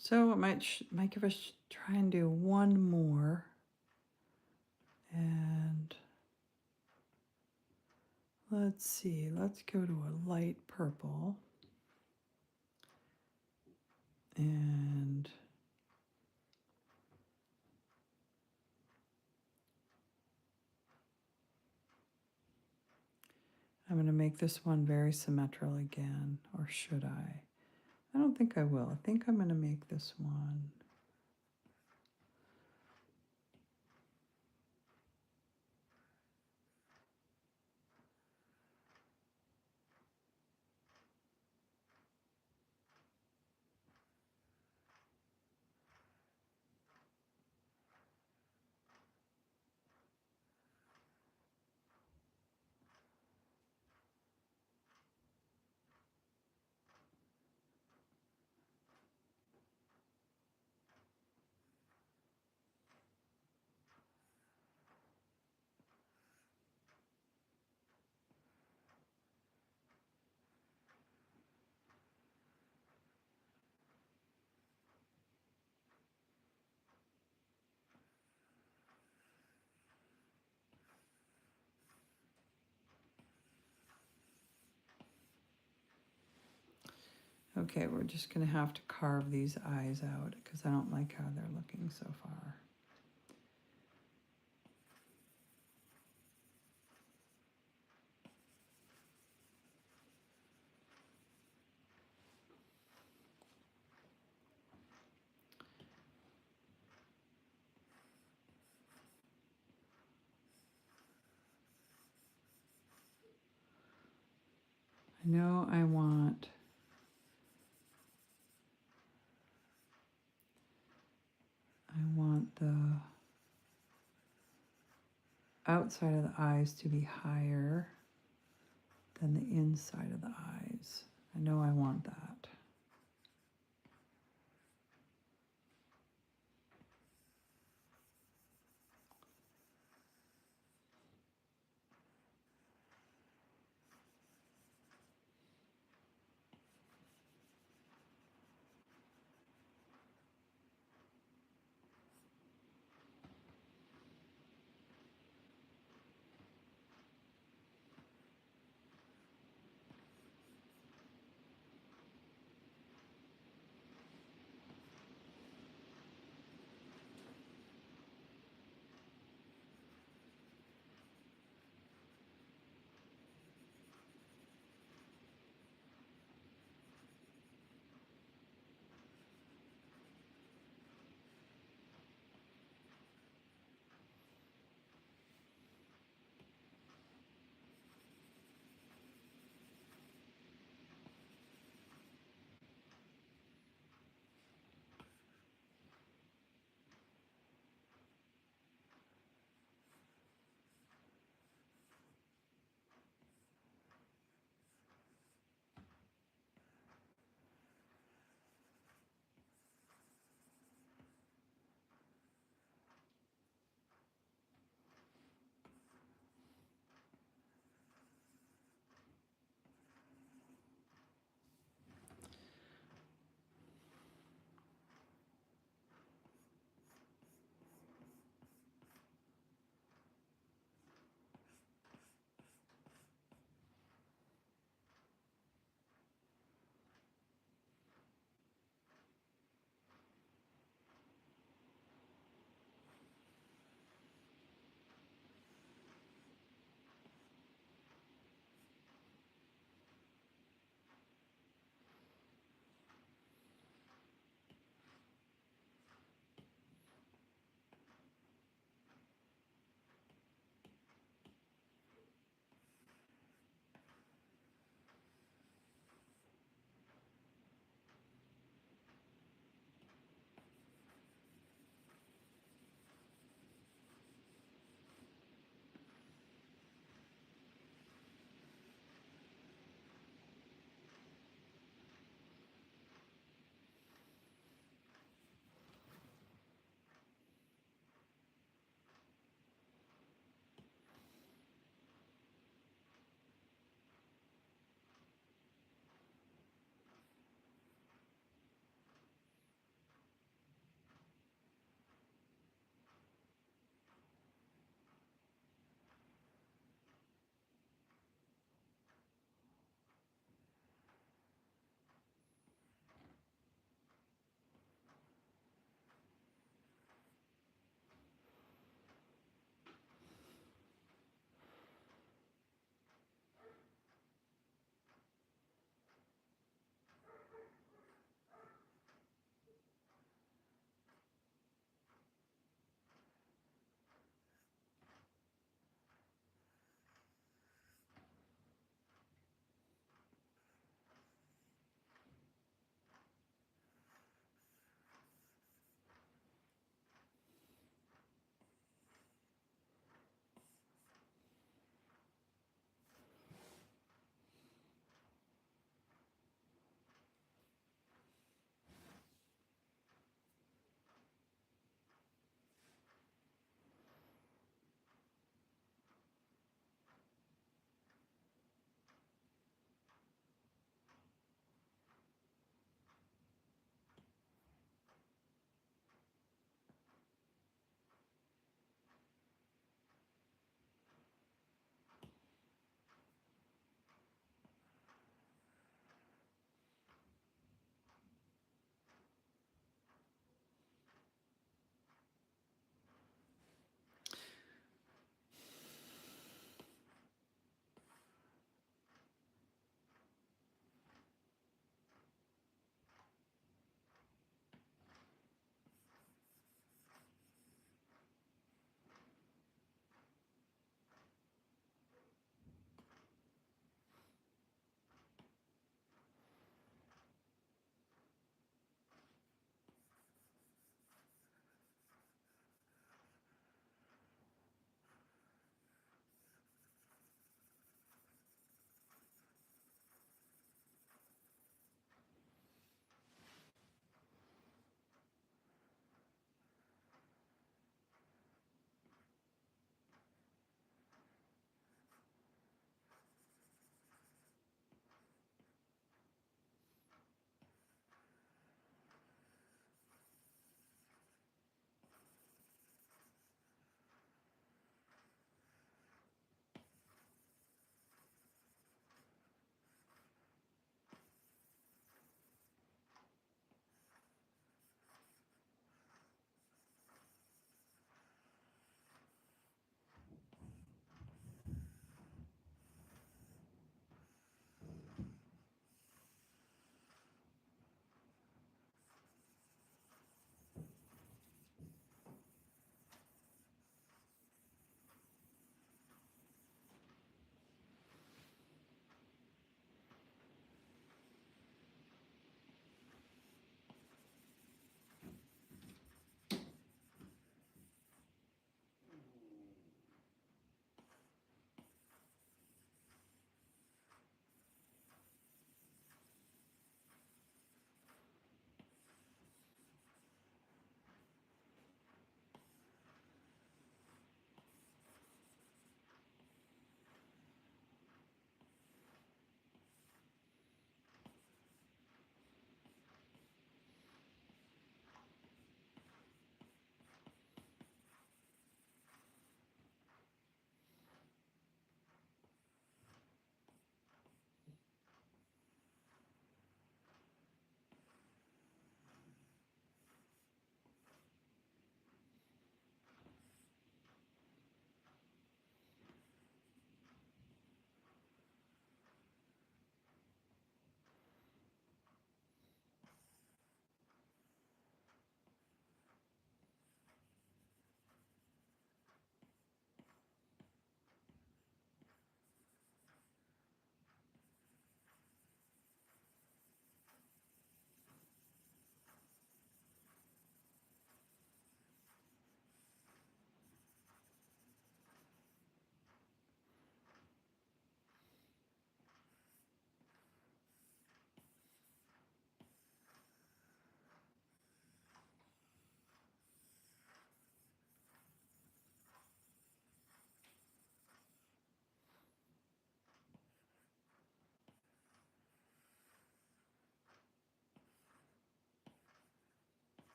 So it might give us try and do one more. And let's see, let's go to a light purple. And I'm going to make this one very symmetrical again, or should I? I don't think I will. I think I'm going to make this one. Okay, we're just gonna have to carve these eyes out because I don't like how they're looking so far. I know I want the outside of the eyes to be higher than the inside of the eyes. I know I want that.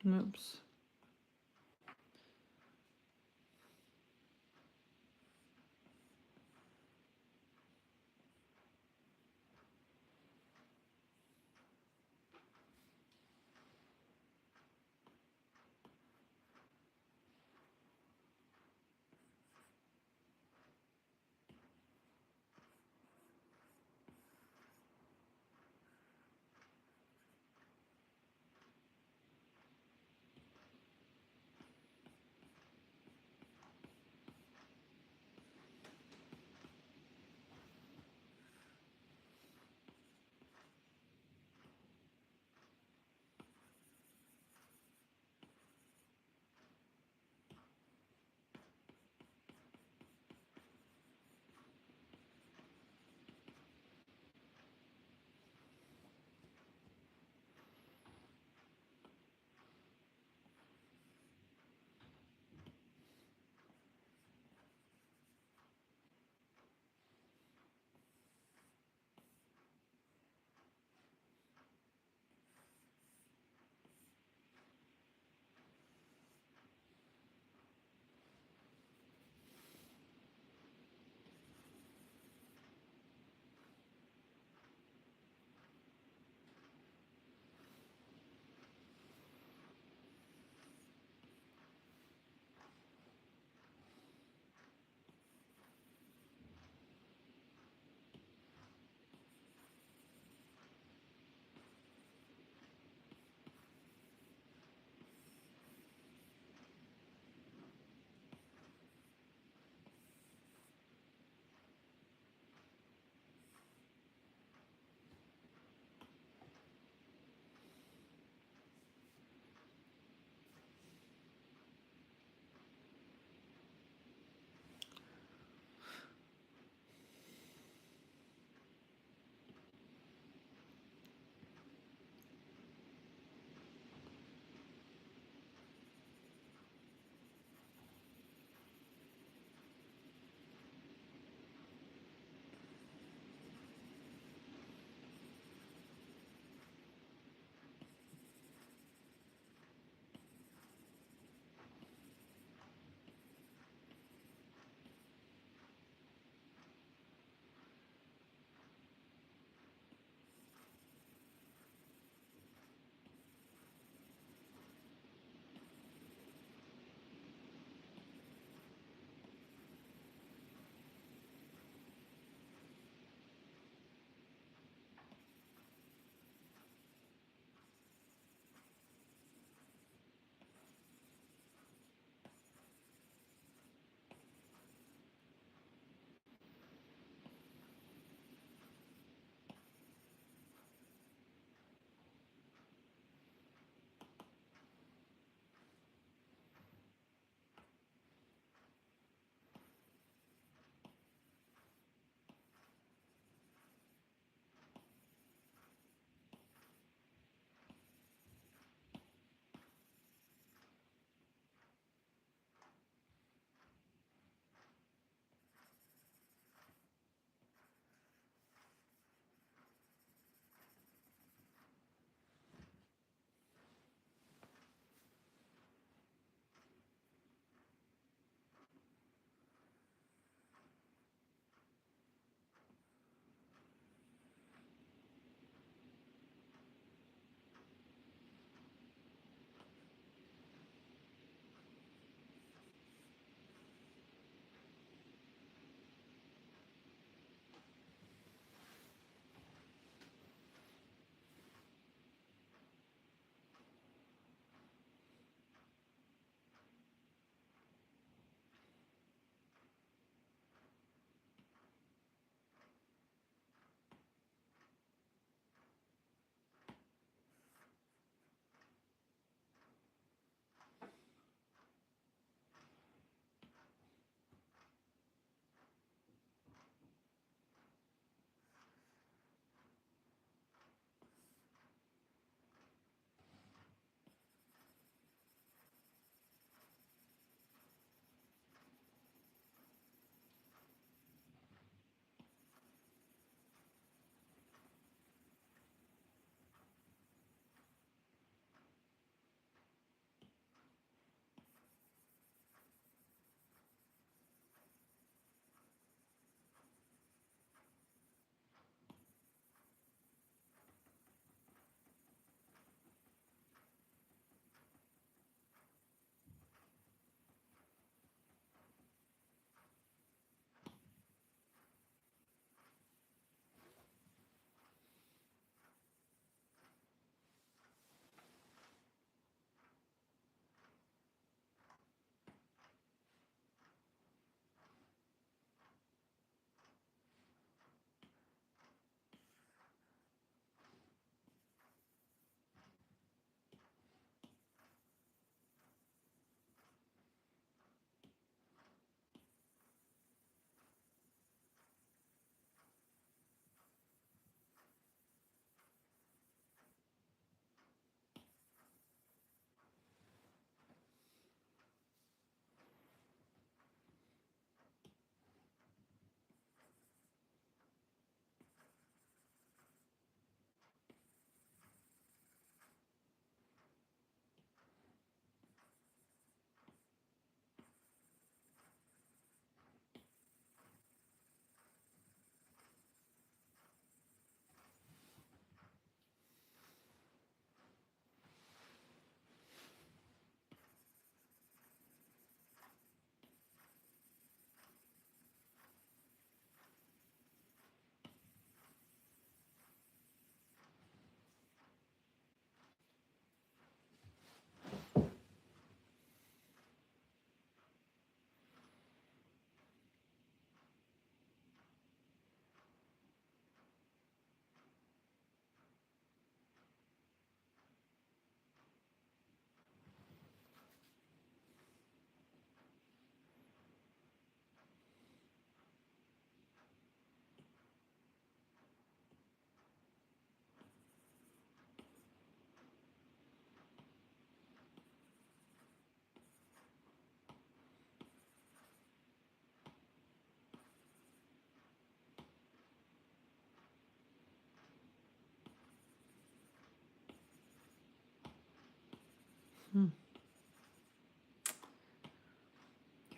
Oops.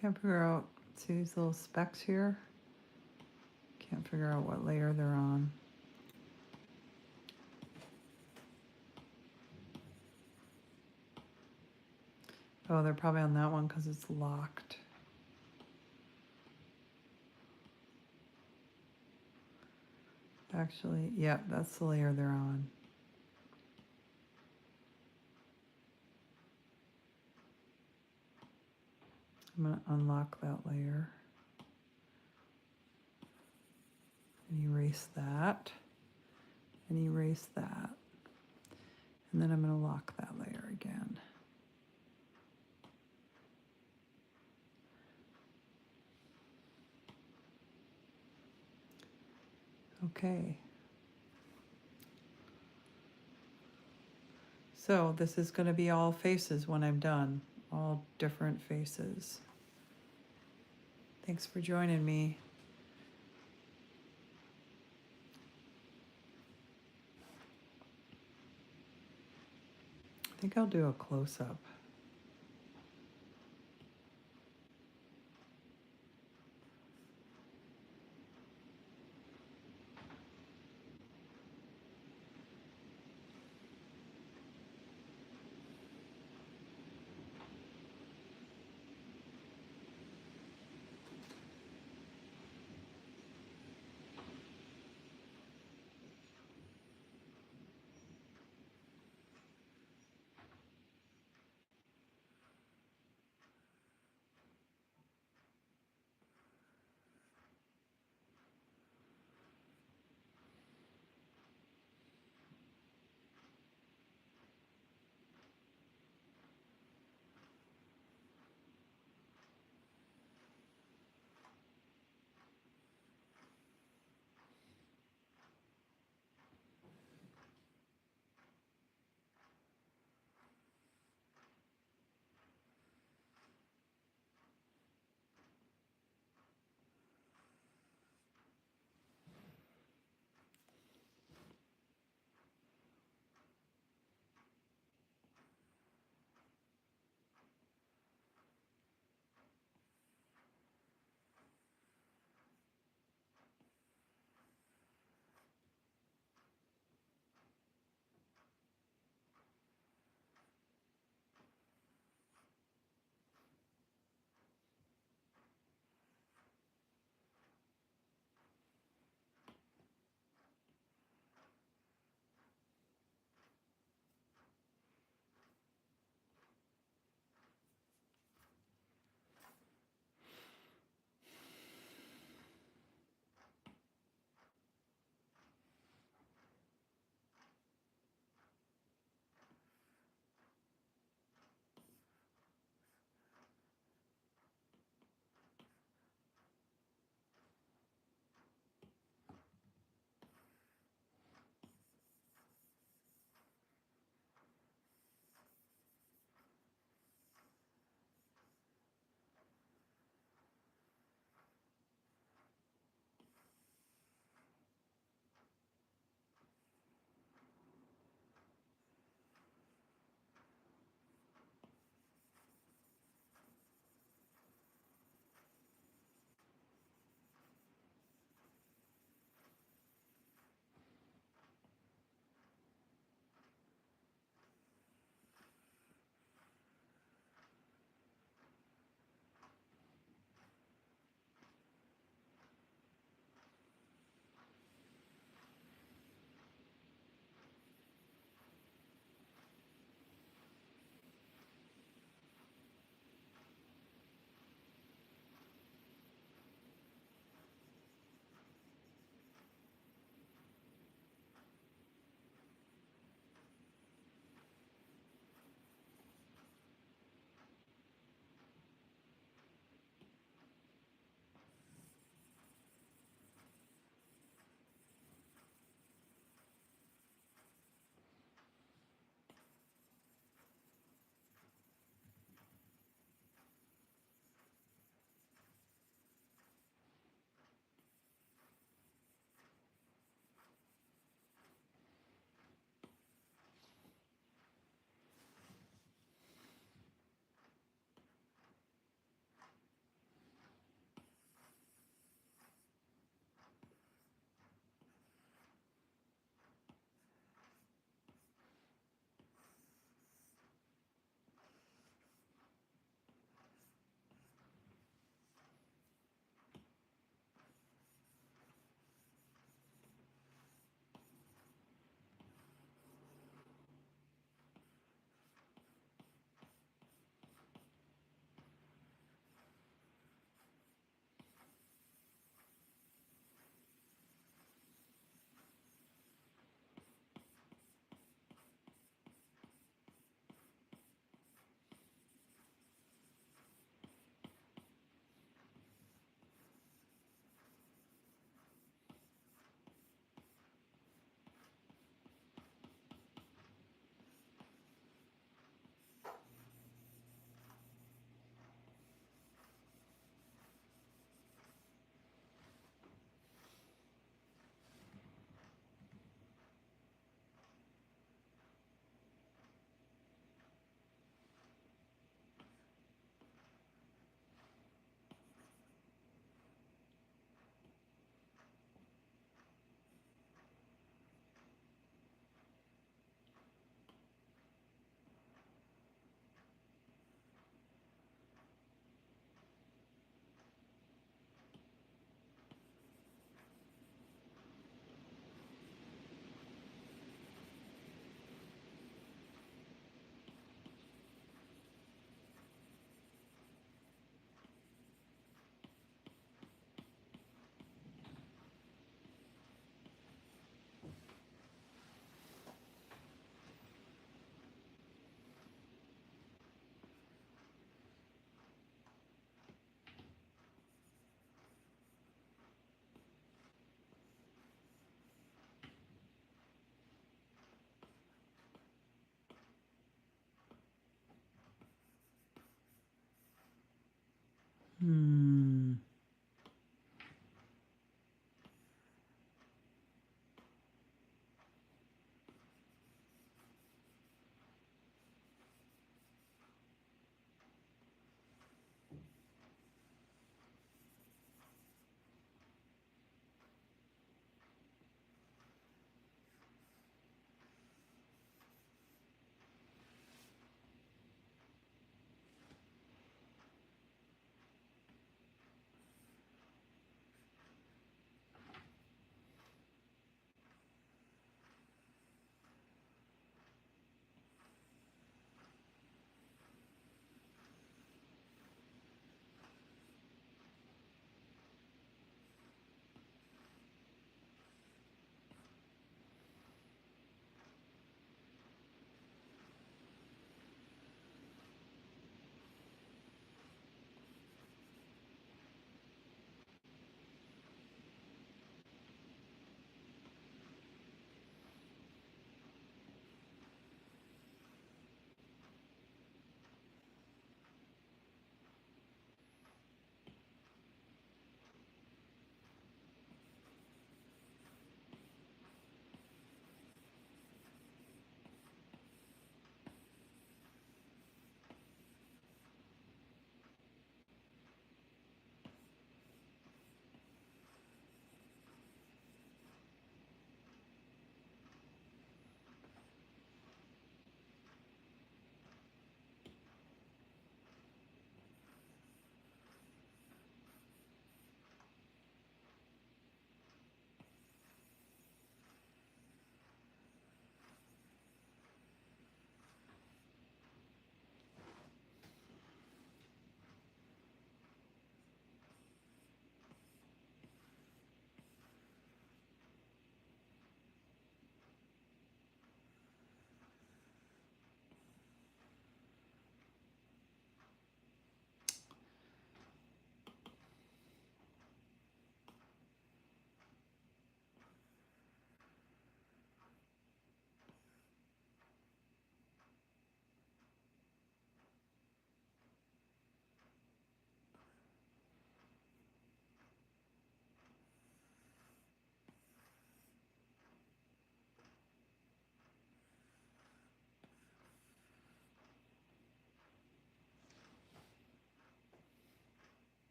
Can't figure out, see these little specks here? Can't figure out what layer they're on. Oh, they're probably on that one because it's locked. Actually, yeah, that's the layer they're on. I'm going to unlock that layer and erase that and erase that. And then I'm going to lock that layer again. Okay. So this is going to be all faces when I'm done, all different faces. Thanks for joining me. I think I'll do a close-up.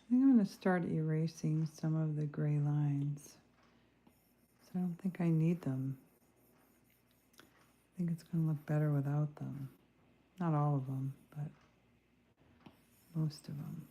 think I'm going to start erasing some of the gray lines. So I don't think I need them. I think it's going to look better without them. Not all of them, but most of them.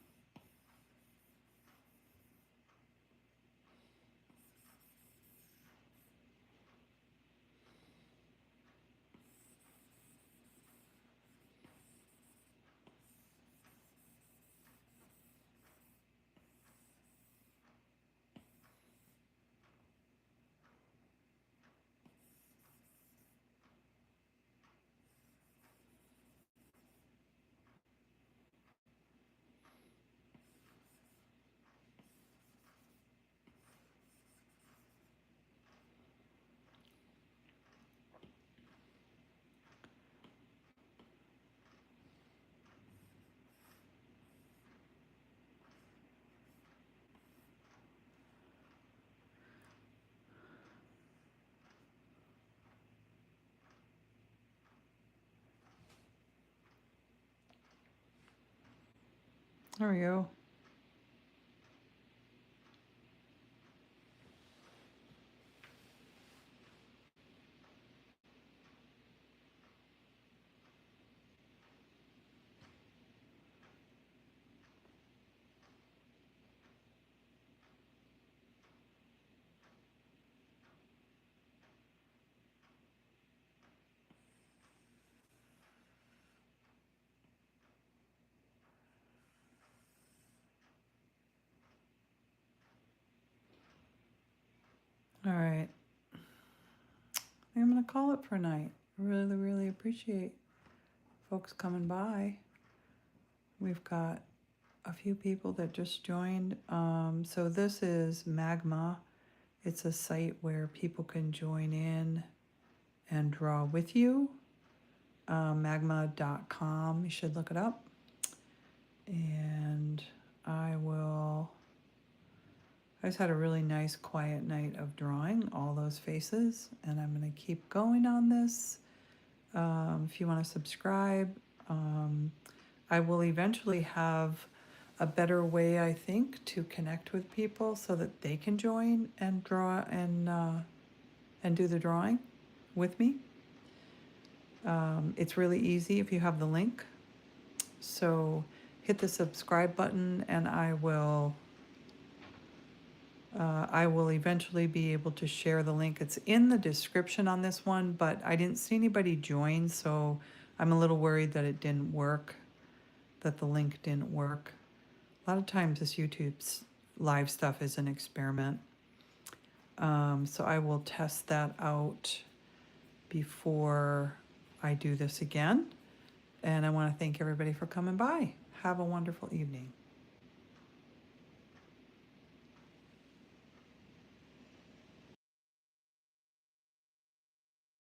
There we go. All right. I'm going to call it for a night. I really, really appreciate folks coming by. We've got a few people that just joined. So this is Magma. It's a site where people can join in and draw with you. Magma.com. You should look it up. And I just had a really nice quiet night of drawing all those faces, and I'm going to keep going on this. If you want to subscribe, I will eventually have a better way, I think, to connect with people so that they can join and draw and do the drawing with me. It's really easy if you have the link. So hit the subscribe button, and I will eventually be able to share the link. It's in the description on this one, but I didn't see anybody join, so I'm a little worried that it didn't work, that the link didn't work. A lot of times this YouTube's live stuff is an experiment. So I will test that out before I do this again. And I want to thank everybody for coming by. Have a wonderful evening.